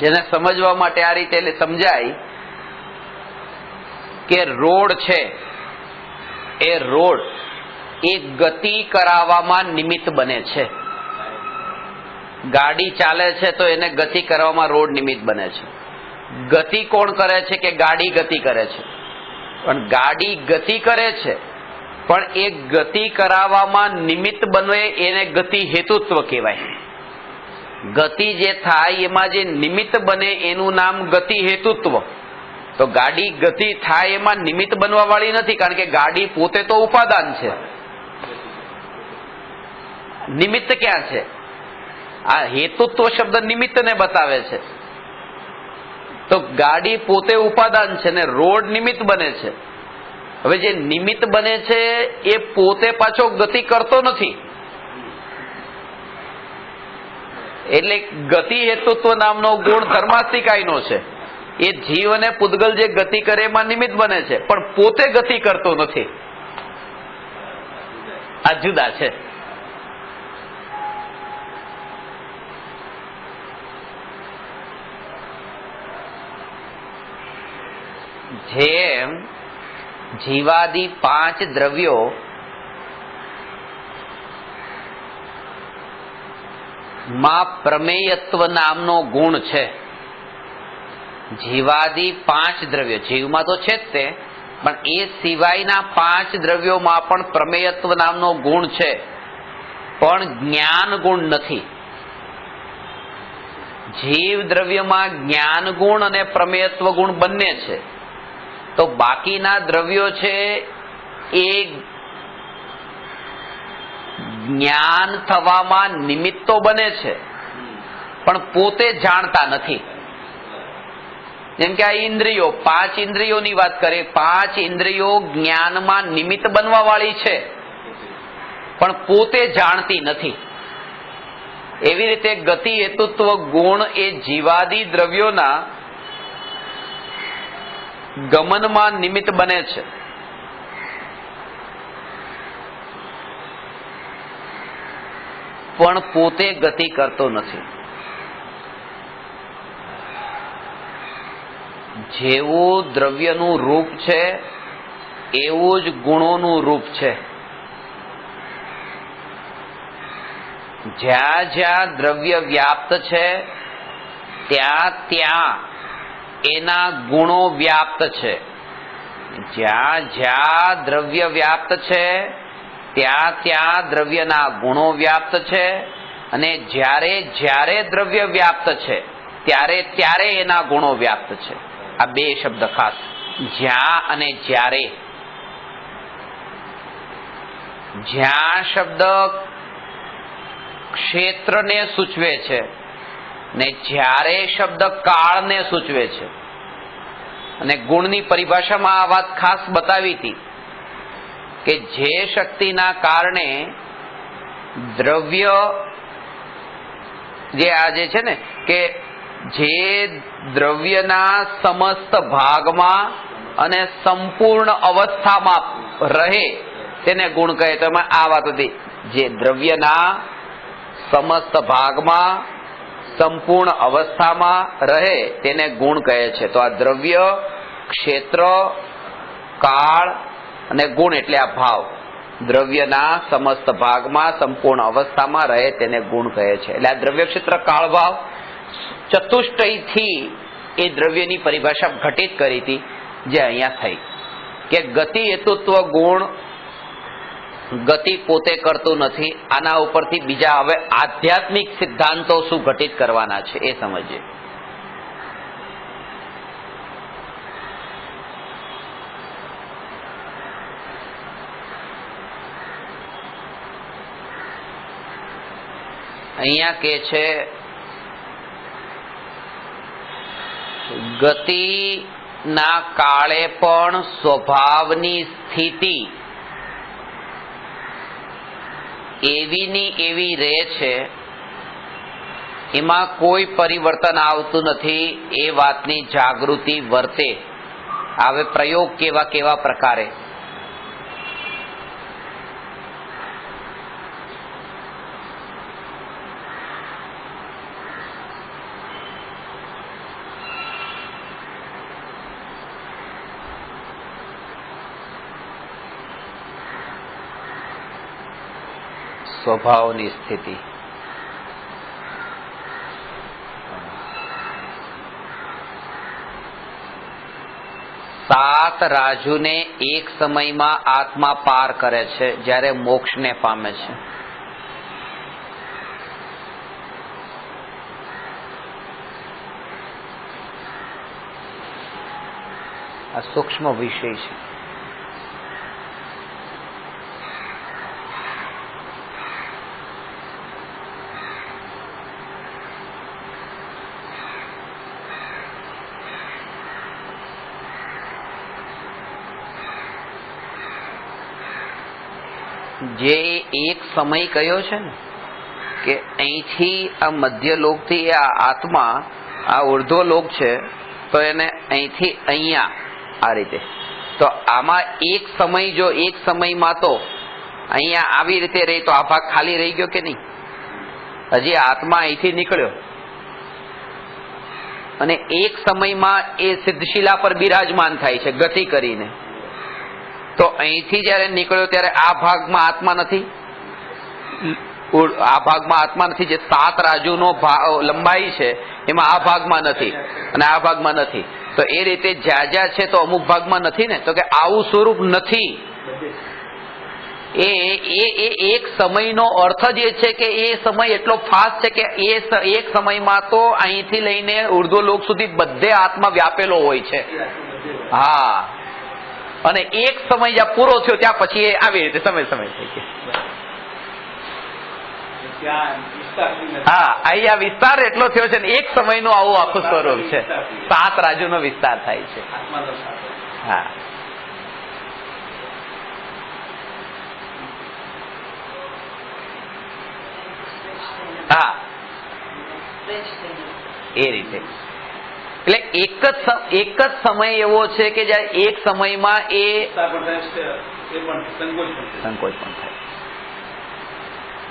જેને સમજવા માટે આ રીતે સમજાય કે રોડ છે, એ રોડ એ ગતિ કરાવવામાં નિમિત્ત બને છે. ગાડી ચાલે છે તો એને ગતિ કરવામાં રોડ નિમિત્ત બને છે. ગતિ કોણ કરે છે? કે ગાડી ગતિ કરે છે. પણ ગાડી ગતિ કરે છે, પણ એ ગતિ કરાવવામાં નિમિત્ત બને એને ગતિ હેતુત્વ કહેવાય. ગતિ જે થાય એમાં જે નિમિત્ત બને એનું નામ ગતિ હેતુત્વ. તો ગાડી ગતિ થાય એમાં નિમિત્ત બનવા વાળી નથી, કારણ કે ગાડી પોતે તો ઉપાદાન છે. નિમિત્ત ક્યાં છે? આ હેતુત્વ શબ્દ નિમિત્તને બતાવે છે. તો ગાડી પોતે ઉપાદાન છે ને રોડ નિમિત્ત બને છે. હવે જે નિમિત્ત બને છે એ પોતે પાછો ગતિ કરતો નથી. એટલે ગતિ હેતુત્વ નામનો ગુણ ધર્માસ્તિકાયનો છે. એ જીવ અને પૂતગલ જે ગતિ કરે એમાં નિમિત્ત બને છે, પણ પોતે ગતિ કરતો નથી. આ જુદા છે. જેમ જીવાદિ 5 દ્રવ્યો માં પ્રમેયત્વ નામનો ગુણ છે. જીવાદિ 5 દ્રવ્યો, જીવમાં તો છે જ તે, પણ એ સિવાયના 5 દ્રવ્યોમાં પણ પ્રમેયત્વ નામનો ગુણ છે, પણ જ્ઞાન ગુણ નથી. જીવ દ્રવ્યમાં જ્ઞાન ગુણ અને પ્રમેયત્વ ગુણ બંને છે. તો બાકીના દ્રવ્યો છે એ જ્ઞાન થવામાં નિમિત્તો બને છે, પણ પોતે જાણતા નથી. જેમ કે આ ઇન્દ્રિયો, 5 ઇન્દ્રિયોની વાત કરીએ, 5 ઇન્દ્રિયો જ્ઞાનમાં નિમિત્ત બનવા વાળી છે, પણ પોતે જાણતી નથી. એવી રીતે ગતિ હેતુત્વ ગુણ એ જીવાદિ દ્રવ્યોના ગમનમાં નિમિત્ત બને છે, પણ પોતે ગતિ કરતો નથી. જેવું દ્રવ્યનું રૂપ છે એવું જ ગુણોનું રૂપ છે. જ્યાં જ્યાં દ્રવ્ય વ્યાપ્ત છે ત્યાં ત્યાં એના ગુણો વ્યાપ્ત છે. જ્યાં જ્યાં દ્રવ્ય વ્યાપ્ત છે ત્યાં ત્યાં દ્રવ્યના ગુણો વ્યાપ્ત છે, અને જ્યારે જ્યારે દ્રવ્ય વ્યાપ્ત છે ત્યારે ત્યારે એના ગુણો વ્યાપ્ત છે. આ બે શબ્દ ખાસ, જ્યાં અને જ્યારે. જ્યાં શબ્દ ક્ષેત્રને સૂચવે છે ને જ્યારે શબ્દ કાળને સૂચવે છે. અને ગુણની પરિભાષામાં આ વાત ખાસ બતાવી હતી કે જે શક્તિના કારણે દ્રવ્ય જે આ જે છે ને કે જે દ્રવ્યના સમસ્ત ભાગમાં અને સંપૂર્ણ અવસ્થામાં રહે તેને ગુણ કહે. તો એમાં આ વાત હતી, જે દ્રવ્યના સમસ્ત ભાગમાં સંપૂર્ણ અવસ્થામાં રહે તેને ગુણ કહે છે. તો આ દ્રવ્ય, ક્ષેત્ર, કાળ અને ગુણ એટલે આ ભાવ, દ્રવ્યના સમસ્ત ભાગમાં સંપૂર્ણ અવસ્થામાં રહે તેને ગુણ કહે છે. એટલે આ દ્રવ્ય, ક્ષેત્ર, કાળ, ભાવ ચતુષ્ટયથી એ દ્રવ્યની પરિભાષા ઘટિત કરી હતી, જે અહીંયા થઈ કે ગતિ હેતુત્વ ગુણ ગતિ પોતે કરતું નથી. આના ઉપરથી બીજા હવે આધ્યાત્મિક સિદ્ધાંતો શું ઘટિત કરવાના છે એ સમજીએ. અહીંયા કે છે ગતિના કાળે પણ સ્વભાવની સ્થિતિ એવીની એવી રહે છે, એમાં કોઈ પરિવર્તન આવતું નથી. એ વાતની જાગૃતિ વર્તે. હવે પ્રયોગ કેવા કેવા પ્રકારે? સ્વભાવની સ્થિતિ. સાત રાજુને એક સમયમાં આત્મા પાર કરે છે જ્યારે મોક્ષને પામે છે. આ સૂક્ષ્મ વિષય છે. જે એક સમય કયો છે ને કે અહીંથી આ મધ્ય લોકથી આ આત્મા આ ઉર્ધ્વ લોક છે, તો એને અહીંથી અહીંયા આ રીતે, તો આમાં એક સમય, જો એક સમયમાં તો અહીંયા આવી રીતે રહી તો આ ભાગ ખાલી રહી ગયો કે નહીં? હજી આત્મા અહીંથી નીકળ્યો અને એક સમયમાં એ સિદ્ધશિલા પર બિરાજમાન થાય છે ગતિ કરીને. તો અહીંથી જયારે નીકળ્યો ત્યારે આ ભાગમાં આત્મા નથી, આ ભાગમાં આત્મા નથી. જે સાત રાજુનો લંબાઈ છે એમાં આ ભાગમાં નથી અને આ ભાગમાં નથી. તો એ રીતે જ્યાં જ્યાં છે તો અમુક ભાગમાં નથી ને. તો કે આવું સ્વરૂપ નથી. એ એક સમયનો અર્થ જ એ છે કે એ સમય એટલો ફાસ્ટ છે કે એ એક સમયમાં તો અહીંથી લઈને ઉર્ધ્વ લોક સુધી બધે આત્મા વ્યાપેલો હોય છે. હા, અને એક સમય જ્યાં પૂરો થયો ત્યાં પછી એ આવી રીતે સમય થઈ ગયો. હા, અહીંયા વિસ્તાર એટલો થયો છે ને એક સમયનો આવું આખું સ્વરૂપ છે. સાત રાજુનો વિસ્તાર થાય છે. હા, હા, એ રીતે. એટલે એક જ સમય એવો છે કે જ્યાં એક સમયમાં એ સંકોચ પણ થાય,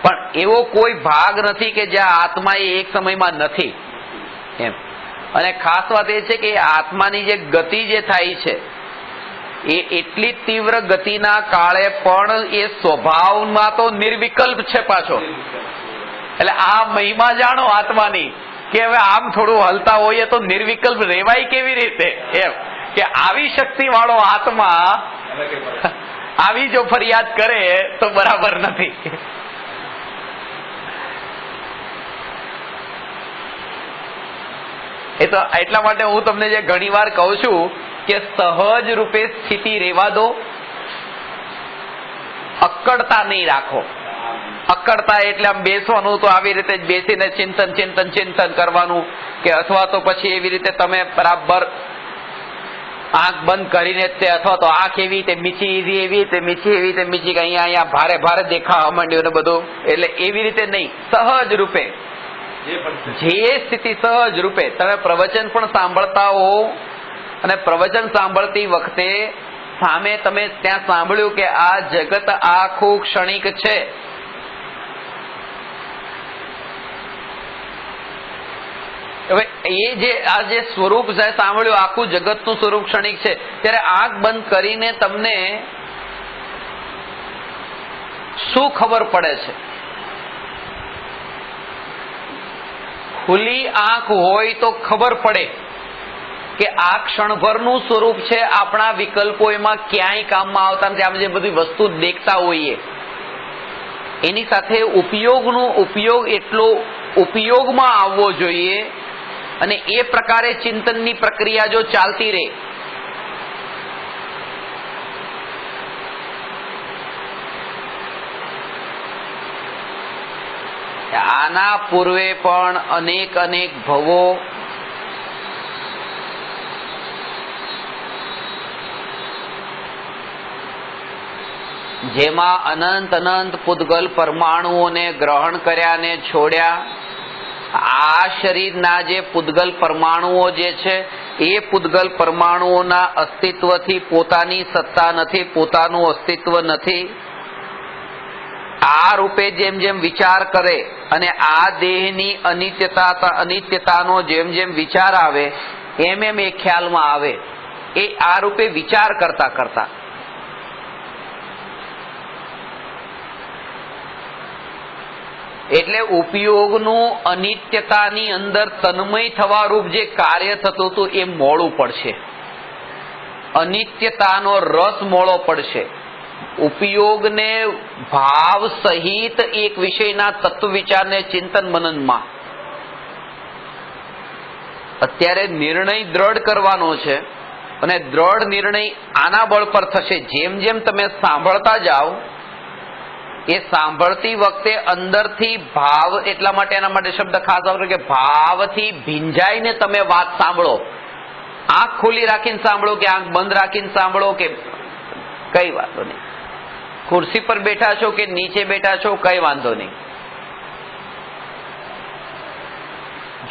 પણ એવો કોઈ ભાગ નથી કે જ્યાં આત્મા એ એક સમયમાં નથી એમ. અને ખાસ વાત એ છે કે આત્માની જે ગતિ જે થાય છે એ એટલી તીવ્ર ગતિના કાળે પણ એ સ્વભાવમાં તો નિર્વિકલ્પ છે પાછો. એટલે આ મહિમા જાણો આત્માની કે હવે આમ થોડું હલતા હોઈએ તો નિર્વિકલ્પ રેવાય કેવી રીતે એમ, કે આવી શક્તિ વાળો આત્મા આવી જો ફરિયાદ કરે તો બરાબર નથી. એ તો એટલા માટે હું તમને જે ઘણી વાર કહું છું કે સહજ રૂપે સ્થિતિ રેવા દો, અક્કડતા નહીં રાખો. અક્કડતા એટલે આમ બેસવાનું તો આવી રીતે જ બેસીને ચિંતન કરવાનું, કે અથવા તો પછી એવી રીતે તમે બરાબર આંખ બંધ કરીને તે અથવા તો આંખ એવી રીતે મીચી એવી રીતે મીચી એવી રીતે મીચી કે અહીંયા ભારે ભારે દેખાવા માંડ્યું ને બધું, એટલે એવી રીતે નહીં, સહજ રૂપે જે સ્થિતિ સહજ રૂપે તમે પ્રવચન પણ સાંભળતા હો અને પ્રવચન સાંભળતી વખતે સામે તમે ત્યાં સાંભળ્યું કે આ જગત આખું ક્ષણિક છે, હવે એ જે આ જે સ્વરૂપ છે સાંભળ્યું આખું જગતનું સ્વરૂપ ક્ષણિક છે, ત્યારે આંખ બંધ કરીને તમને શું ખબર પડે છે? ખુલ્લી આંખ હોય તો ખબર પડે કે આ ક્ષણભરનું સ્વરૂપ છે, આપણા વિકલ્પો એમાં ક્યાંય કામમાં આવતા નથી. આપણે જે બધી વસ્તુ દેખતા હોઈએ એની સાથે ઉપયોગ એટલો ઉપયોગમાં આવવો જોઈએ, અને એ પ્રકારે ચિંતનની પ્રક્રિયા જો ચાલતી રહે આના પૂર્વે પણ અનેક ભવો જેમાં અનંત પૂતગલ પરમાણુઓને ગ્રહણ કર્યા ને છોડ્યા. આ શરીરના જે પૂતગલ પરમાણુઓ જે છે એ પૂતગલ પરમાણુઓના અસ્તિત્વથી પોતાની સત્તા નથી, પોતાનું અસ્તિત્વ નથી. આ રૂપે જેમ જેમ વિચાર કરે અને આ દેહની અનિત્યતાનો જેમ જેમ વિચાર આવે એમ એ ખ્યાલમાં આવે. એ આ રૂપે વિચાર કરતા એટલે ઉપયોગનું અનિત્યતાની અંદર તન્મય થવા રૂપ જે કાર્ય થતું હતું એ મોડું પડશે, અનિત્યતાનો રસ મોડો પડશે. ઉપયોગને ભાવ સહિત એક વિષયના તત્વ વિચારને ચિંતન મનનમાં અત્યારે નિર્ણય દ્રઢ કરવાનો છે, અને દ્રઢ નિર્ણય આના બળ પર થશે જેમ જેમ તમે સાંભળતા જાઓ. એ સાંભળતી વખતે અંદરથી ભાવ, એટલા માટે એના માટે શબ્દ ખાસ વાપરો કે ભાવથી ભીંજાઈને તમે વાત સાંભળો. આંખ ખુલ્લી રાખીને સાંભળો કે આંખ બંધ રાખીને સાંભળો કે કઈ વાંધો નહીં, ખુરશી પર બેઠા છો કે નીચે બેઠા છો કઈ વાંધો નહીં,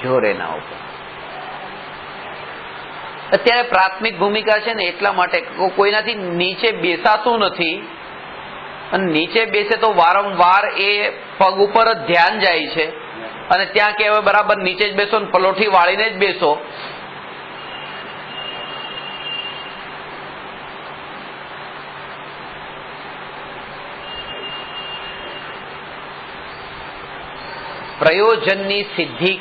જોરે ના ઉપર. અત્યારે પ્રાથમિક ભૂમિકા છે ને એટલા માટે કોઈનાથી નીચે બેસાતું નથી, અને નીચે બેસે તો વારંવાર એ પગ ઉપર જ ધ્યાન જાય છે, અને ત્યાં કે હવે બરાબર નીચે જ બેસો ને પલોઠી વાળીને જ બેસો. પ્રયોજનની સિદ્ધિ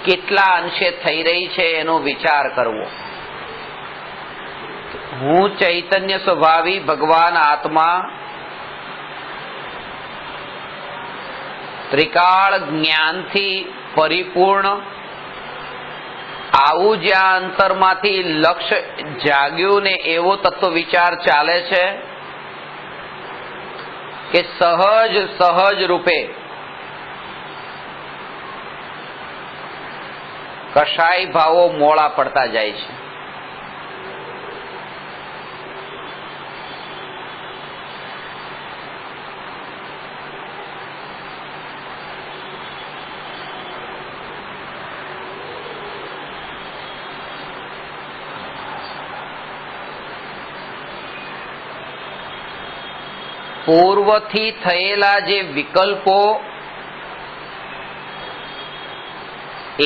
કેટલા અંશે થઈ રહી છે એનો વિચાર કરવો. હું ચૈતન્ય સ્વભાવી ભગવાન આત્મા ત્રિકાળ જ્ઞાનથી પરિપૂર્ણ, આવું જ્યાં અંતરમાંથી લક્ષ્ય જાગ્યું ને એવો તત્વ વિચાર ચાલે છે કે સહજ રૂપે કશાય ભાવો મોળા પડતા જાય છે. પૂર્વથી થયેલા જે વિકલ્પો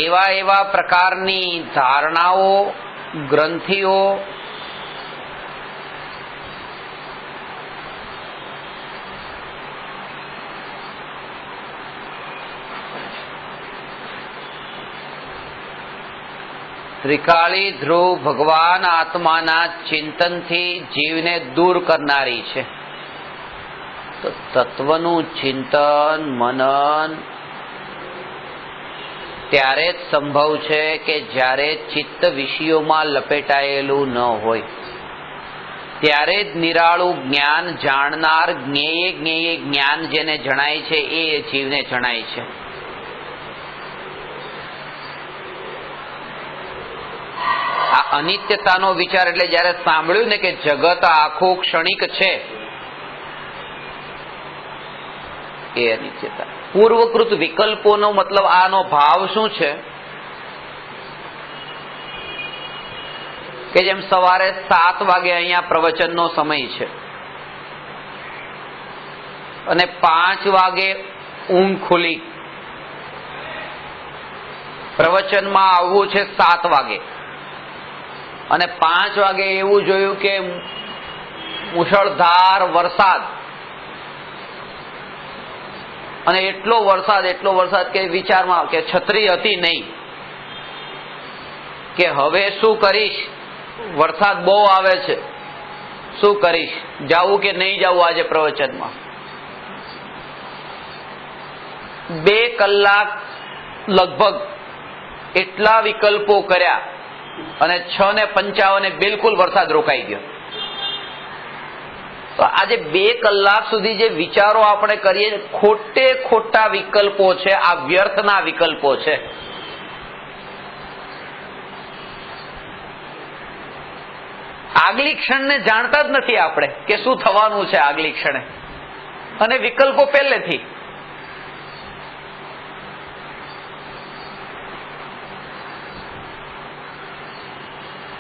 એવા પ્રકારની ધારણાઓ, ગ્રંથિઓ ત્રિકાળી ધ્રુવ ભગવાન આત્માના ચિંતનથી જીવને દૂર કરનારી છે. તો તત્વનું ચિંતન મનન ત્યારે જ સંભવ છે કે જ્યારે ચિત્ત વિષયોમાં લપેટાયેલું ન હોય, ત્યારે જ નિરાળું જ્ઞાન જાણનાર જ્ઞેય જ્ઞાન જેને જણાય છે એ જીવને જણાય છે. આ અનિત્યતાનો વિચાર એટલે જયારે સાંભળ્યું ને કે જગત આખું ક્ષણિક છે, એ અનિત્યતા. પૂર્વકૃત વિકલ્પોનો મતલબ આનો ભાવ શું છે કે જેમ સવારે 7 વાગે અહીંયા પ્રવચનનો સમય છે અને 5 વાગે ઊંઘ ખુલી, પ્રવચનમાં આવવું છે 7 વાગે અને 5 વાગે એવું જોયું કે મુશળધાર વરસાદ, અને એટલો વરસાદ કે વિચારમાં કે છત્રી હતી નહીં, કે હવે શું કરીશ, વરસાદ બહુ આવે છે, શું કરીશ, જાવું કે નહીં જાવું આજે પ્રવચનમાં. 2 કલાક લગભગ એટલા વિકલ્પો કર્યા અને 6:55 બિલકુલ વરસાદ રોકાઈ ગયો. તો આજે 2 કલાક સુધી જે વિચારો આપણે કરીએ, ખોટા વિકલ્પો છે, આ વ્યર્થના વિકલ્પો છે. આગલી ક્ષણને જાણતા જ નથી આપણે કે શું થવાનું છે આગલી ક્ષણે, અને વિકલ્પો પહેલેથી.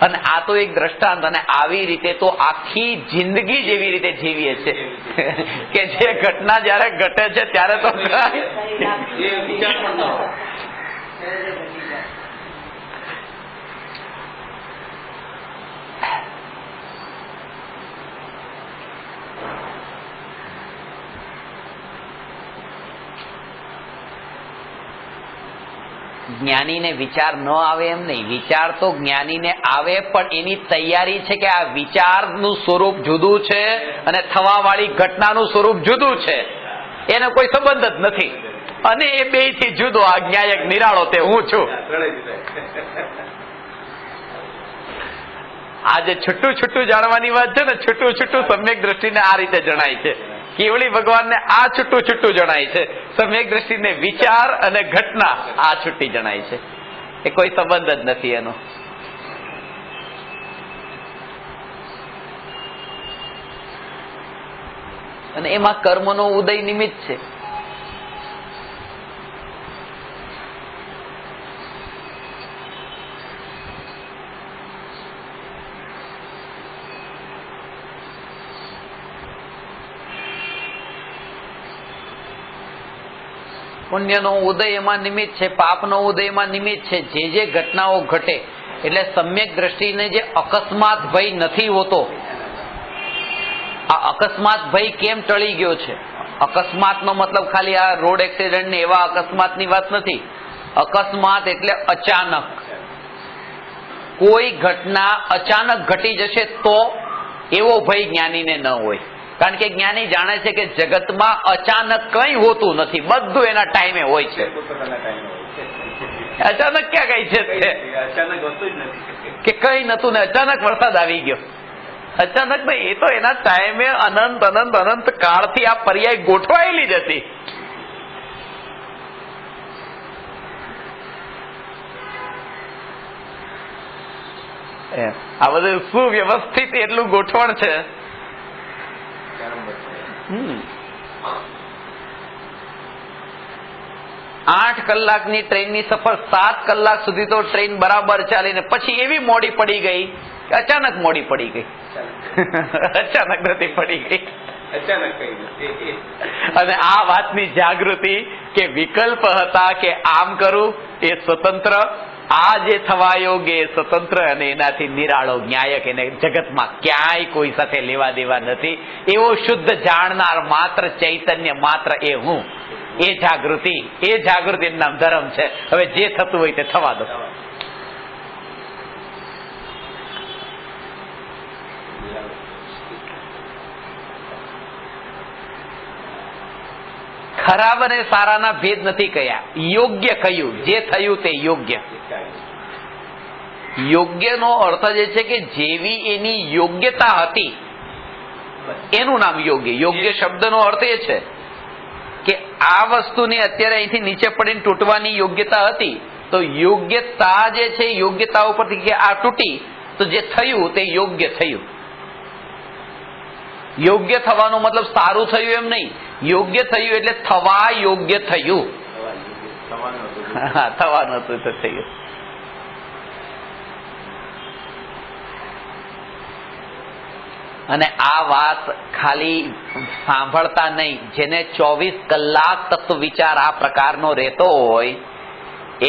અને આ તો એક દ્રષ્ટાંત, અને આવી રીતે તો આખી જિંદગી જેવી રીતે જીવીએ છે કે જે ઘટના જયારે ઘટે છે ત્યારે તો જ્ઞાનીને વિચાર ન આવે એમ નહીં, વિચાર તો જ્ઞાનીને આવે, પણ એની તૈયારી છે કે આ વિચારનું સ્વરૂપ જુદું છે અને થવા વાળી ઘટનાનું સ્વરૂપ જુદું છે, એનો કોઈ સંબંધ જ નથી, અને એ બેયથી જુદો આ ન્યાયક નિરાળો તે હું છું. આજે છૂટું છૂટું જાણવાની વાત છે ને, છૂટું છૂટું સમ્યક દ્રષ્ટિને આ રીતે જણાય છે. કેવળી ભગવાનને આ છૂટું છૂટું જણાય છે, સમ્યક દ્રષ્ટિને વિચાર અને ઘટના આ છૂટી જણાય છે, એ કોઈ સંબંધ જ નથી એનો. અને એમાં કર્મનો ઉદય નિમિત્ત છે. પુણ્યનો ઉદય એમાં નિમિત્ત છે, પાપનો ઉદય એમાં નિમિત્ત છે. જે ઘટનાઓ ઘટે એટલે સમ્યક દ્રષ્ટિને જે અકસ્માત ભય નથી હોતો, આ અકસ્માત ભય કેમ ટળી ગયો છે? અકસ્માતનો મતલબ ખાલી આ રોડ એક્સિડન્ટ ને એવા અકસ્માતની વાત નથી. અકસ્માત એટલે અચાનક કોઈ ઘટના અચાનક ઘટી જશે તો એવો ભય જ્ઞાનીને ન હોય, કારણ કે જ્ઞાની જાણે છે કે જગતમાં અચાનક કંઈ હોતું નથી, બધું એના ટાઈમે હોય છે. અચાનક ક્યાં કઈ છે કે કઈ નતું ને અચાનક વરસાદ આવી ગયો, અચાનક નહીં, એ તો એના ટાઈમે અનંત અનંત અનંત કાળથી આ પર્યાય ગોઠવાયેલી જ હતી. આ બધું સુવ્યવસ્થિત એટલું ગોઠવણ છે. 8 કલાકની ટ્રેનની સફર 7 કલાક સુધી તો ટ્રેન બરાબર ચાલીને પછી એવી મોડી પડી ગઈ કે અચાનક મોડી પડી ગઈ. અચાનક નથી પડી ગઈ, અને આ વાતની જાગૃતિ કે વિકલ્પ હતા કે આમ કરું એ સ્વતંત્ર, આ જે થવા યોગ્ય એ સ્વતંત્ર, અને એનાથી નિરાળો ન્યાયક, એને જગતમાં ક્યાંય કોઈ સાથે લેવા દેવા નથી. એવો શુદ્ધ જાણનાર માત્ર ચૈતન્ય માત્ર એ હું, એ જાગૃતિ એનું નામ ધર્મ છે. હવે જે થતું હોય તે થવા દો. ખરાબ અને સારાના ભેદ નથી કહ્યા, યોગ્ય કહ્યું, જે થયું તે યોગ્ય. યોગ્યનો અર્થ જે છે કે જેવી એની યોગ્યતા હતી એનું નામ યોગ્ય. યોગ્ય શબ્દનો અર્થ એ છે કે આ વસ્તુની અત્યારે અહીંથી નીચે પડીને તૂટવાની યોગ્યતા હતી, તો યોગ્યતા જે છે યોગ્યતા ઉપરથી કે આ તૂટી તો જે થયું તે યોગ્ય થયું. યોગ્ય થવાનો મતલબ સારું થયું એમ નહીં, યોગ્ય થયું એટલે થવા યોગ્ય થયું. થવાનું હતું તો થયું. અને આ વાત ખાલી સાંભળતા નહીં, જેને 24 કલાક તત્વ વિચાર આ પ્રકારનો રહેતો હોય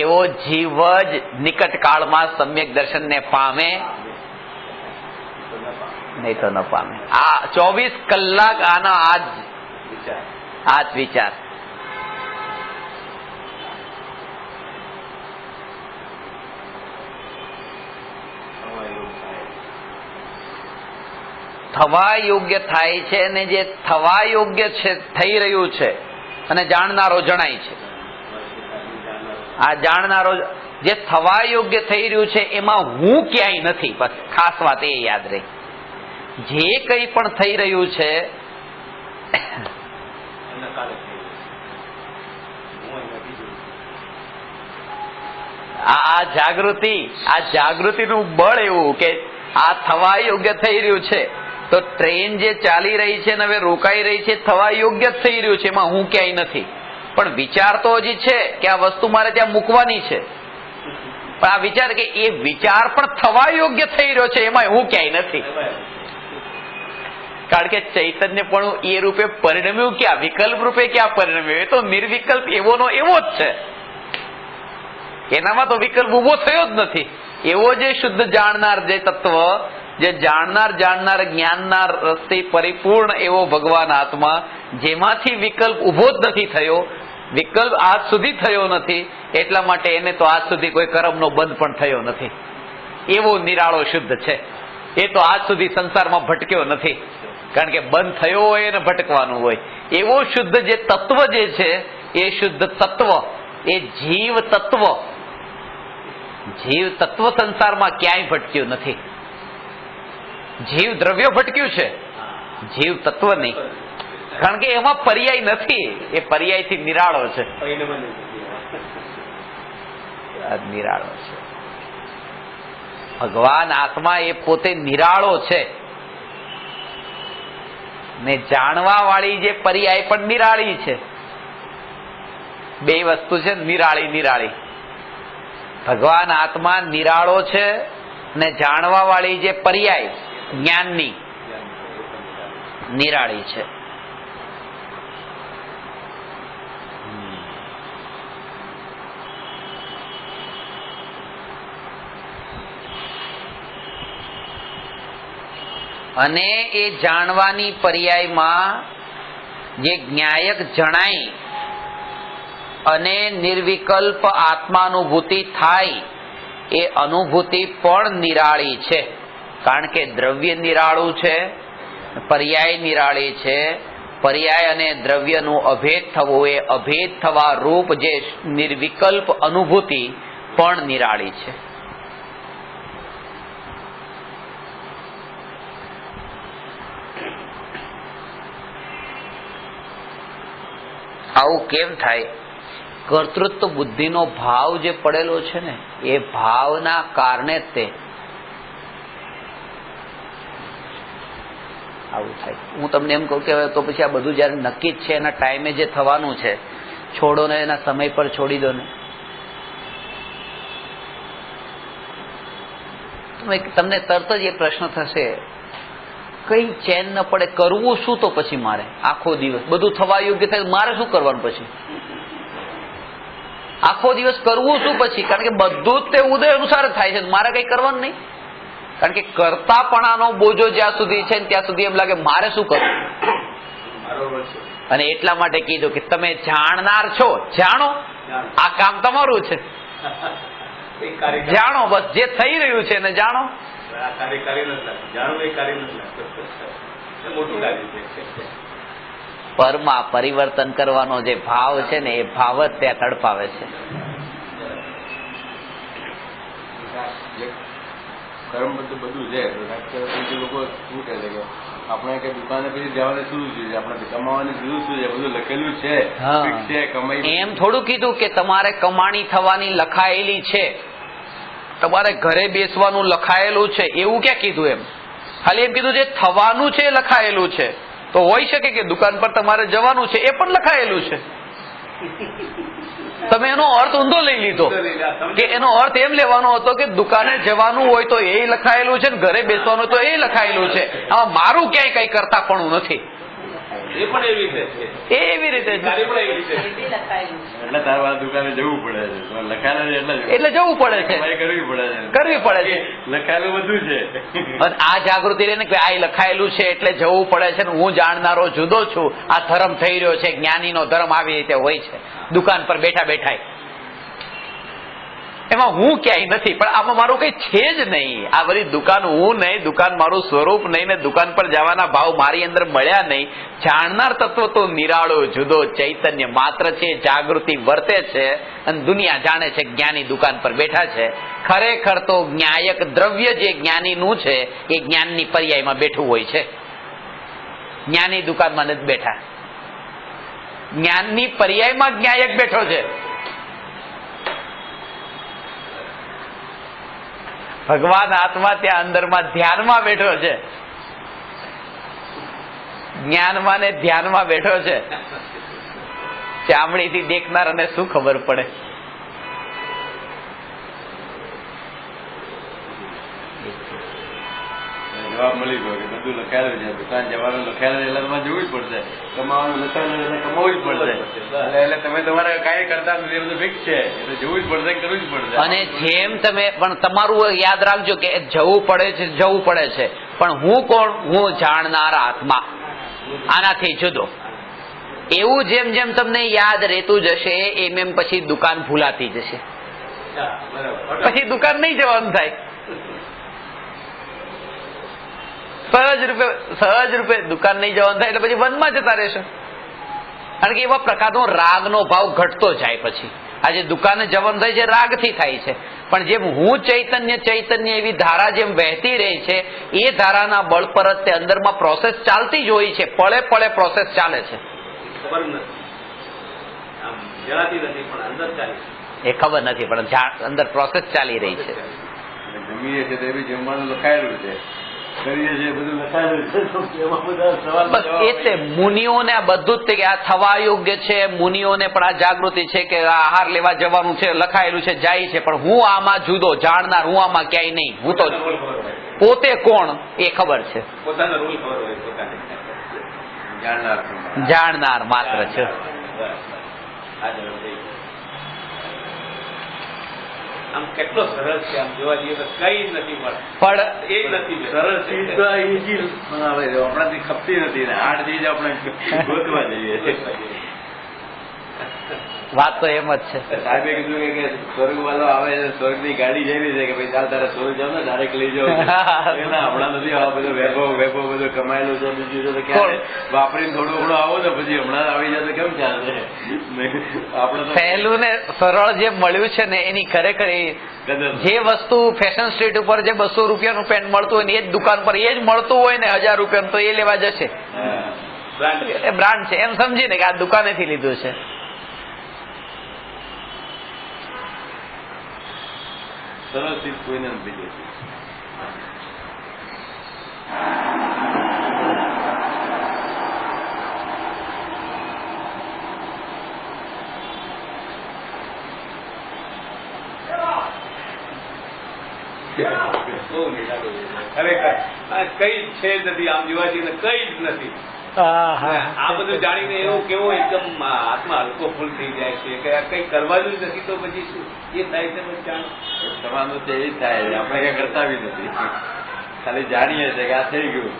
એવો જીવ જ નિકટ કાળમાં સમ્યક દર્શનને પામે નહીં તો ન પામે. આ 24 કલાક આનો આ જ વિચાર. થવા યોગ્ય થાય છે અને જે થવા યોગ્ય છે થઈ રહ્યું છે અને જાણનારો જણાય છે. આ જાણનારો જે થવા યોગ્ય થઈ રહ્યું છે એમાં હું ક્યાંય નથી. બસ ખાસ વાત એ યાદ રહી. જે કંઈ પણ થઈ રહ્યું છે આ જાગૃતિનું બળ એવું કે આ થવા યોગ્ય થઈ રહ્યું છે તો ટ્રેન જે ચાલી રહી છે ને હવે રોકાઈ રહી છે થવા યોગ્ય જ થઈ રહ્યું છે, એમાં હું ક્યાંય નથી. પણ વિચાર તો હજી છે કે આ વસ્તુ મારે ત્યાં મૂકવાની છે, પણ આ વિચાર કે એ વિચાર પણ થવા યોગ્ય થઈ રહ્યો છે એમાં હું ક્યાંય નથી. કારણ કે ચૈતન્ય પણ એ રૂપે પરિણમ્યું ક્યાં, વિકલ્પ રૂપે ક્યાં પરિણમ્યું? એ તો નિર્વિકલ્પ એવોનો એવો જ છે, એનામાં તો વિકલ્પ ઉભો થયો જ નથી. એવો જે શુદ્ધ જાણનાર જે તત્વ, જે જાણનાર જ્ઞાનના રસથી પરિપૂર્ણ એવો ભગવાન આત્મા, જેમાંથી વિકલ્પ ઉભો જ નથી થયો, વિકલ્પ આજ સુધી થયો નથી, એટલા માટે એને તો આજ સુધી કોઈ કર્મનો બંધ પણ થયો નથી. એવો નિરાળો શુદ્ધ છે. એ તો આજ સુધી સંસારમાં ભટક્યો નથી, કારણ કે બંધ થયો હોય અને ભટકવાનું હોય. એવો શુદ્ધ જે તત્વ જે છે એ શુદ્ધ તત્વ, એ જીવ તત્વ સંસારમાં ક્યાંય ભટક્યું નથી. જીવ દ્રવ્ય ભટક્યું છે, જીવ તત્વ નહીં, કારણ કે એમાં પર્યાય નથી. એ પર્યાયથી નિરાળો છે, નિરાળો છે. ભગવાન આત્મા એ પોતે નિરાળો છે ને જાણવા વાળી જે પર્યાય પણ નિરાળી છે. બે વસ્તુ છે, નિરાળી. ભગવાન આત્મા નિરાળો છે ને જાણવા વાળી જે પર્યાય જ્ઞાનની નિરાળી છે. અને એ જાણવાની પર્યાયમાં જે જ્ઞાયક જણાય અને નિર્વિકલ્પ આત્માનુભૂતિ થાય એ અનુભૂતિ પણ નિરાળી છે. કારણ કે દ્રવ્ય નિરાળું છે, પર્યાય નિરાળી છે. પર્યાય અને દ્રવ્યનું અભેદ થવું, એ અભેદ થવા રૂપ જે નિર્વિકલ્પ અનુભૂતિ પણ નિરાળી છે. આવું કેમ થાય? કર્તૃત્વ બુદ્ધિનો ભાવ જે પડેલો છે ને, એ ભાવના કારણે તે આવું થાય. હું તમને એમ કહું કે તો પછી આ બધું જયારે નક્કી જ છે, એના ટાઈમે જે થવાનું છે, છોડો ને એના સમય પર છોડી દો ને. તમને તરત જ એ પ્રશ્ન થશે, કઈ ચેન ન પડે, કરવું શું તો પછી મારે? આખો દિવસ બધું થવા યોગ્ય થાય, મારે શું કરવાનું પછી? આખો દિવસ કરવું શું પછી? કારણ કે બધું જ તે ઉદય અનુસાર થાય છે, મારે કઈ કરવાનું નહીં. કારણ કે કરતાપણાનો બોજો જ્યાં સુધી છે ત્યાં સુધી એમ લાગે મારે શું કરવું. અને એટલા માટે કીધું કે તમે જાણનાર છો, જાણો, આ કામ તમારું છે. જાણો, બસ જે થઈ રહ્યું છે ને જાણો. પરમાં પરિવર્તન કરવાનો જે ભાવ છે ને, એ ભાવ જ ત્યાં તડપાવે છે. કર્મ બધું છે. લોકો શું કહે છે કે આપણે કે દુકાને પછી જવાને શું છે, આપણે કમાવાની જરૂર શું છે, બધું લખેલું છે, ફિક્સ છે, કમાઈ. એમ થોડું કીધું કે તમારે કમાણી થવાની લખાયેલી છે, તમારે ઘરે બેસવાનું લખાયેલું છે, એવું ક્યાં કીધું? એમ ખાલી એમ કીધું જે થવાનું છે એ લખાયેલું છે. તો હોઈ શકે કે દુકાન પર તમારે જવાનું છે એ પણ લખાયેલું છે. તમે એનો અર્થ ઊંધો લઈ લીધો કે એનો અર્થ એમ લેવાનો હતો કે દુકાને જવાનું હોય તો એ લખાયેલું છે, ઘરે બેસવાનું તો એ લખાયેલું છે. આમાં મારું ક્યાંય કઈ કરતા પણ નથી. એ પણ એવી રીતે છે, એવી રીતે એટલે તારે દુકાને જવું પડે છે, લખાયેલું એટલે જવું પડે છે, કરવી પડે છે. લખાયેલું બધું છે. આ જાગૃતિ રહે ને કે આ લખાયેલું છે એટલે જવું પડે છે ને હું જાણનારો જુદો છું, આ ધર્મ થઈ રહ્યો છે, જ્ઞાનીનો ધર્મ આવી રીતે હોય છે દુકાન પર બેઠા બેઠા. એમાં હું ક્યાંય નથી, પણ આમાં મારું કઈ છે જ નહીં. આ બધી દુકાન હું નહીં, દુકાન મારું સ્વરૂપ નહીં ને દુકાન પર જવાના ભાવ મારી અંદર મળ્યા નહીં. જાણનાર તત્વ તો નિરાળો જુદો ચૈતન્ય માત્ર છે, જાગૃતિ વર્તે છે અને દુનિયા જાણે છે જ્ઞાની દુકાન પર બેઠા છે. ખરેખર તો જ્ઞાયક દ્રવ્ય જે જ્ઞાનીનું છે એ જ્ઞાનની પર્યાયમાં બેઠું હોય છે. જ્ઞાની દુકાનમાં નથી બેઠા, જ્ઞાનની પર્યાયમાં જ્ઞાયક બેઠો છે. ભગવાન આત્મા ત્યાં અંદરમાં ધ્યાનમાં બેઠો છે, જ્ઞાનમાં ને ધ્યાનમાં બેઠો છે. ચામડીથી દેખનાર અને શું ખબર પડે? જવાબ મળી ગયો કે બધું લખાયેલું છે, દુકાન જવાનું લખાયેલું એટલે તમારે જવું જ પડશે, કમાવાનું લખાયેલું એટલે કમાવું જ પડશે. એટલે તમે તમારે કાંઈ કરતા નથી, એ બધું ફિક્સ છે, એટલે જવું જ પડશે, કરવું જ પડશે. અને જેમ તમે પણ તમારું યાદ રાખજો કે જવું પડે છે, જવું પડે છે, પણ હું કોણ? હું જાણનાર આત્મા, આનાથી જુદો. એવું જેમ જેમ તમને યાદ રહેતું જશે એમ એમ પછી દુકાન ભૂલાતી જશે, પછી દુકાન નહીં જવાનું થાય. સહજ રૂપે દુકાન નહીં જવાનું થાય એટલે પછી વનમાં જતા રહેશે. કારણ કે એવા પ્રકારનો રાગનો ભાવ ઘટતો જાય. પછી આજે દુકાને જવાનું થાય છે રાગથી થાય છે, પણ જેમ હું ચૈતન્ય એવી ધારા જેમ વહેતી રહી છે એ ધારાના બળ પર જ તે અંદરમાં પ્રોસેસ ચાલતી જ હોય છે, પળે પળે પ્રોસેસ ચાલે છે. એ ખબર નથી પણ અંદર પ્રોસેસ ચાલી રહી છે. જમીએ છે તે બી જમવાનું લખાયેલું છે, મુનિઓને આ બધું જ કે આ થવા યોગ્ય છે. મુનિઓને પણ આ જાગૃતિ છે કે આહાર લેવા જવાનું છે, લખાયેલું છે, જાય છે, પણ હું આમાં જુદો જાણનાર, હું આમાં ક્યાંય નહીં. હું તો પોતે કોણ એ ખબર છે, જાણનાર માત્ર છે. આમ કેટલો સરળ છે, આમ જોવા જઈએ તો કઈ નથી મળે, પણ એ નથી સરળ આપણાથી ખપતી નથી ને હાર્ડ ચીજ આપણે ગોતવા જઈએ. વાત તો એમ જ છે. સાહેબે કીધું કે સ્વર્ગ વાળો આવે છે, સ્વર્ગ ની ગાડી જઈ રહી છે કે ભાઈ ચાલ તારે સ્વર્ગ જાવ ને ડાયરેક્ટ લઈ જાવ. હમણાં નથી આવા બધું વૈભવ બધું કમાયેલું છે, બીજું તો ક્યારે વાપરીને થોડું ઘણું આવો ને પછી હમણાં આવી જાય તો કેમ ચાલશે? આપણે સહેલું ને સરળ જે મળ્યું છે ને એની ખરેખર જે વસ્તુ ફેશન સ્ટ્રીટ ઉપર જે 200 રૂપિયાનું પેન્ટ મળતું હોય ને એ જ દુકાન પર એ જ મળતું હોય ને 1000 રૂપિયાનું, તો એ લેવા જશે. એ બ્રાન્ડ છે એમ સમજીને કે આ દુકાનેથી લીધું છે. સરળ ચીજ કોઈને નથી જોતી. ખરેખર કઈ છે જ નથી, આમ જોવા જઈએ કઈ જ નથી. આ બધું જાણીને એવું કેવું એકદમ આત્મા હલકો ફૂલ થઈ જાય છે કે આ કઈ કરવાનું જ નથી તો પછી શું એ થાય છે? થવાનું છે એ થાય છે, આપણે કઈ કરતા બી નથી, ખાલી જાણીએ છીએ કે આ થઈ ગયું.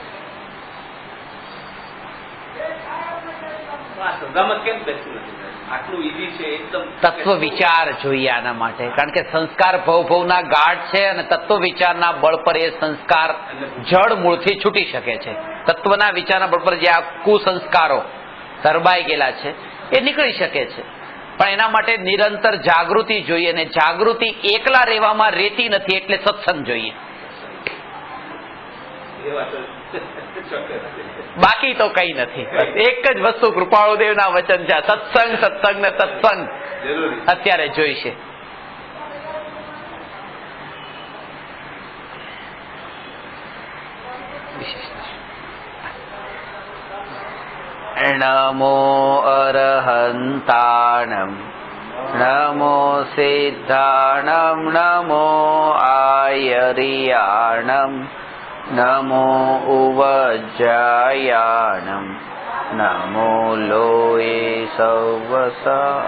સદામાં કેમ બેસતું નથી? આટલું ઈઝી છે એકદમ. તત્વ વિચાર જોઈએ આના માટે, કારણ કે સંસ્કાર ભવના ગાઢ છે અને તત્વ વિચારના બળ પર એ સંસ્કાર જડ મૂળથી છૂટી શકે છે. તત્વના વિચારના બળ પર જે આ કુસંસ્કારો ધરબાઈ ગયેલા છે એ નીકળી શકે છે, પણ એના માટે નિરંતર જાગૃતિ જોઈએ, અને જાગૃતિ એકલા રહેવામાં રહેતી નથી, એટલે સત્સંગ જોઈએ. એ વાત બાકી તો કઈ નથી. એક જ વસ્તુ કૃપાળુદેવના વચન છે, સત્સંગ સત્સંગ ને સત્સંગ અત્યારે જોઈશે. નમો અરહંતાણમ નમો સિદ્ધાણમ નમો આયરિયાણમ નમો ઉવજ્જાયાણમ નમો લોયે સવસા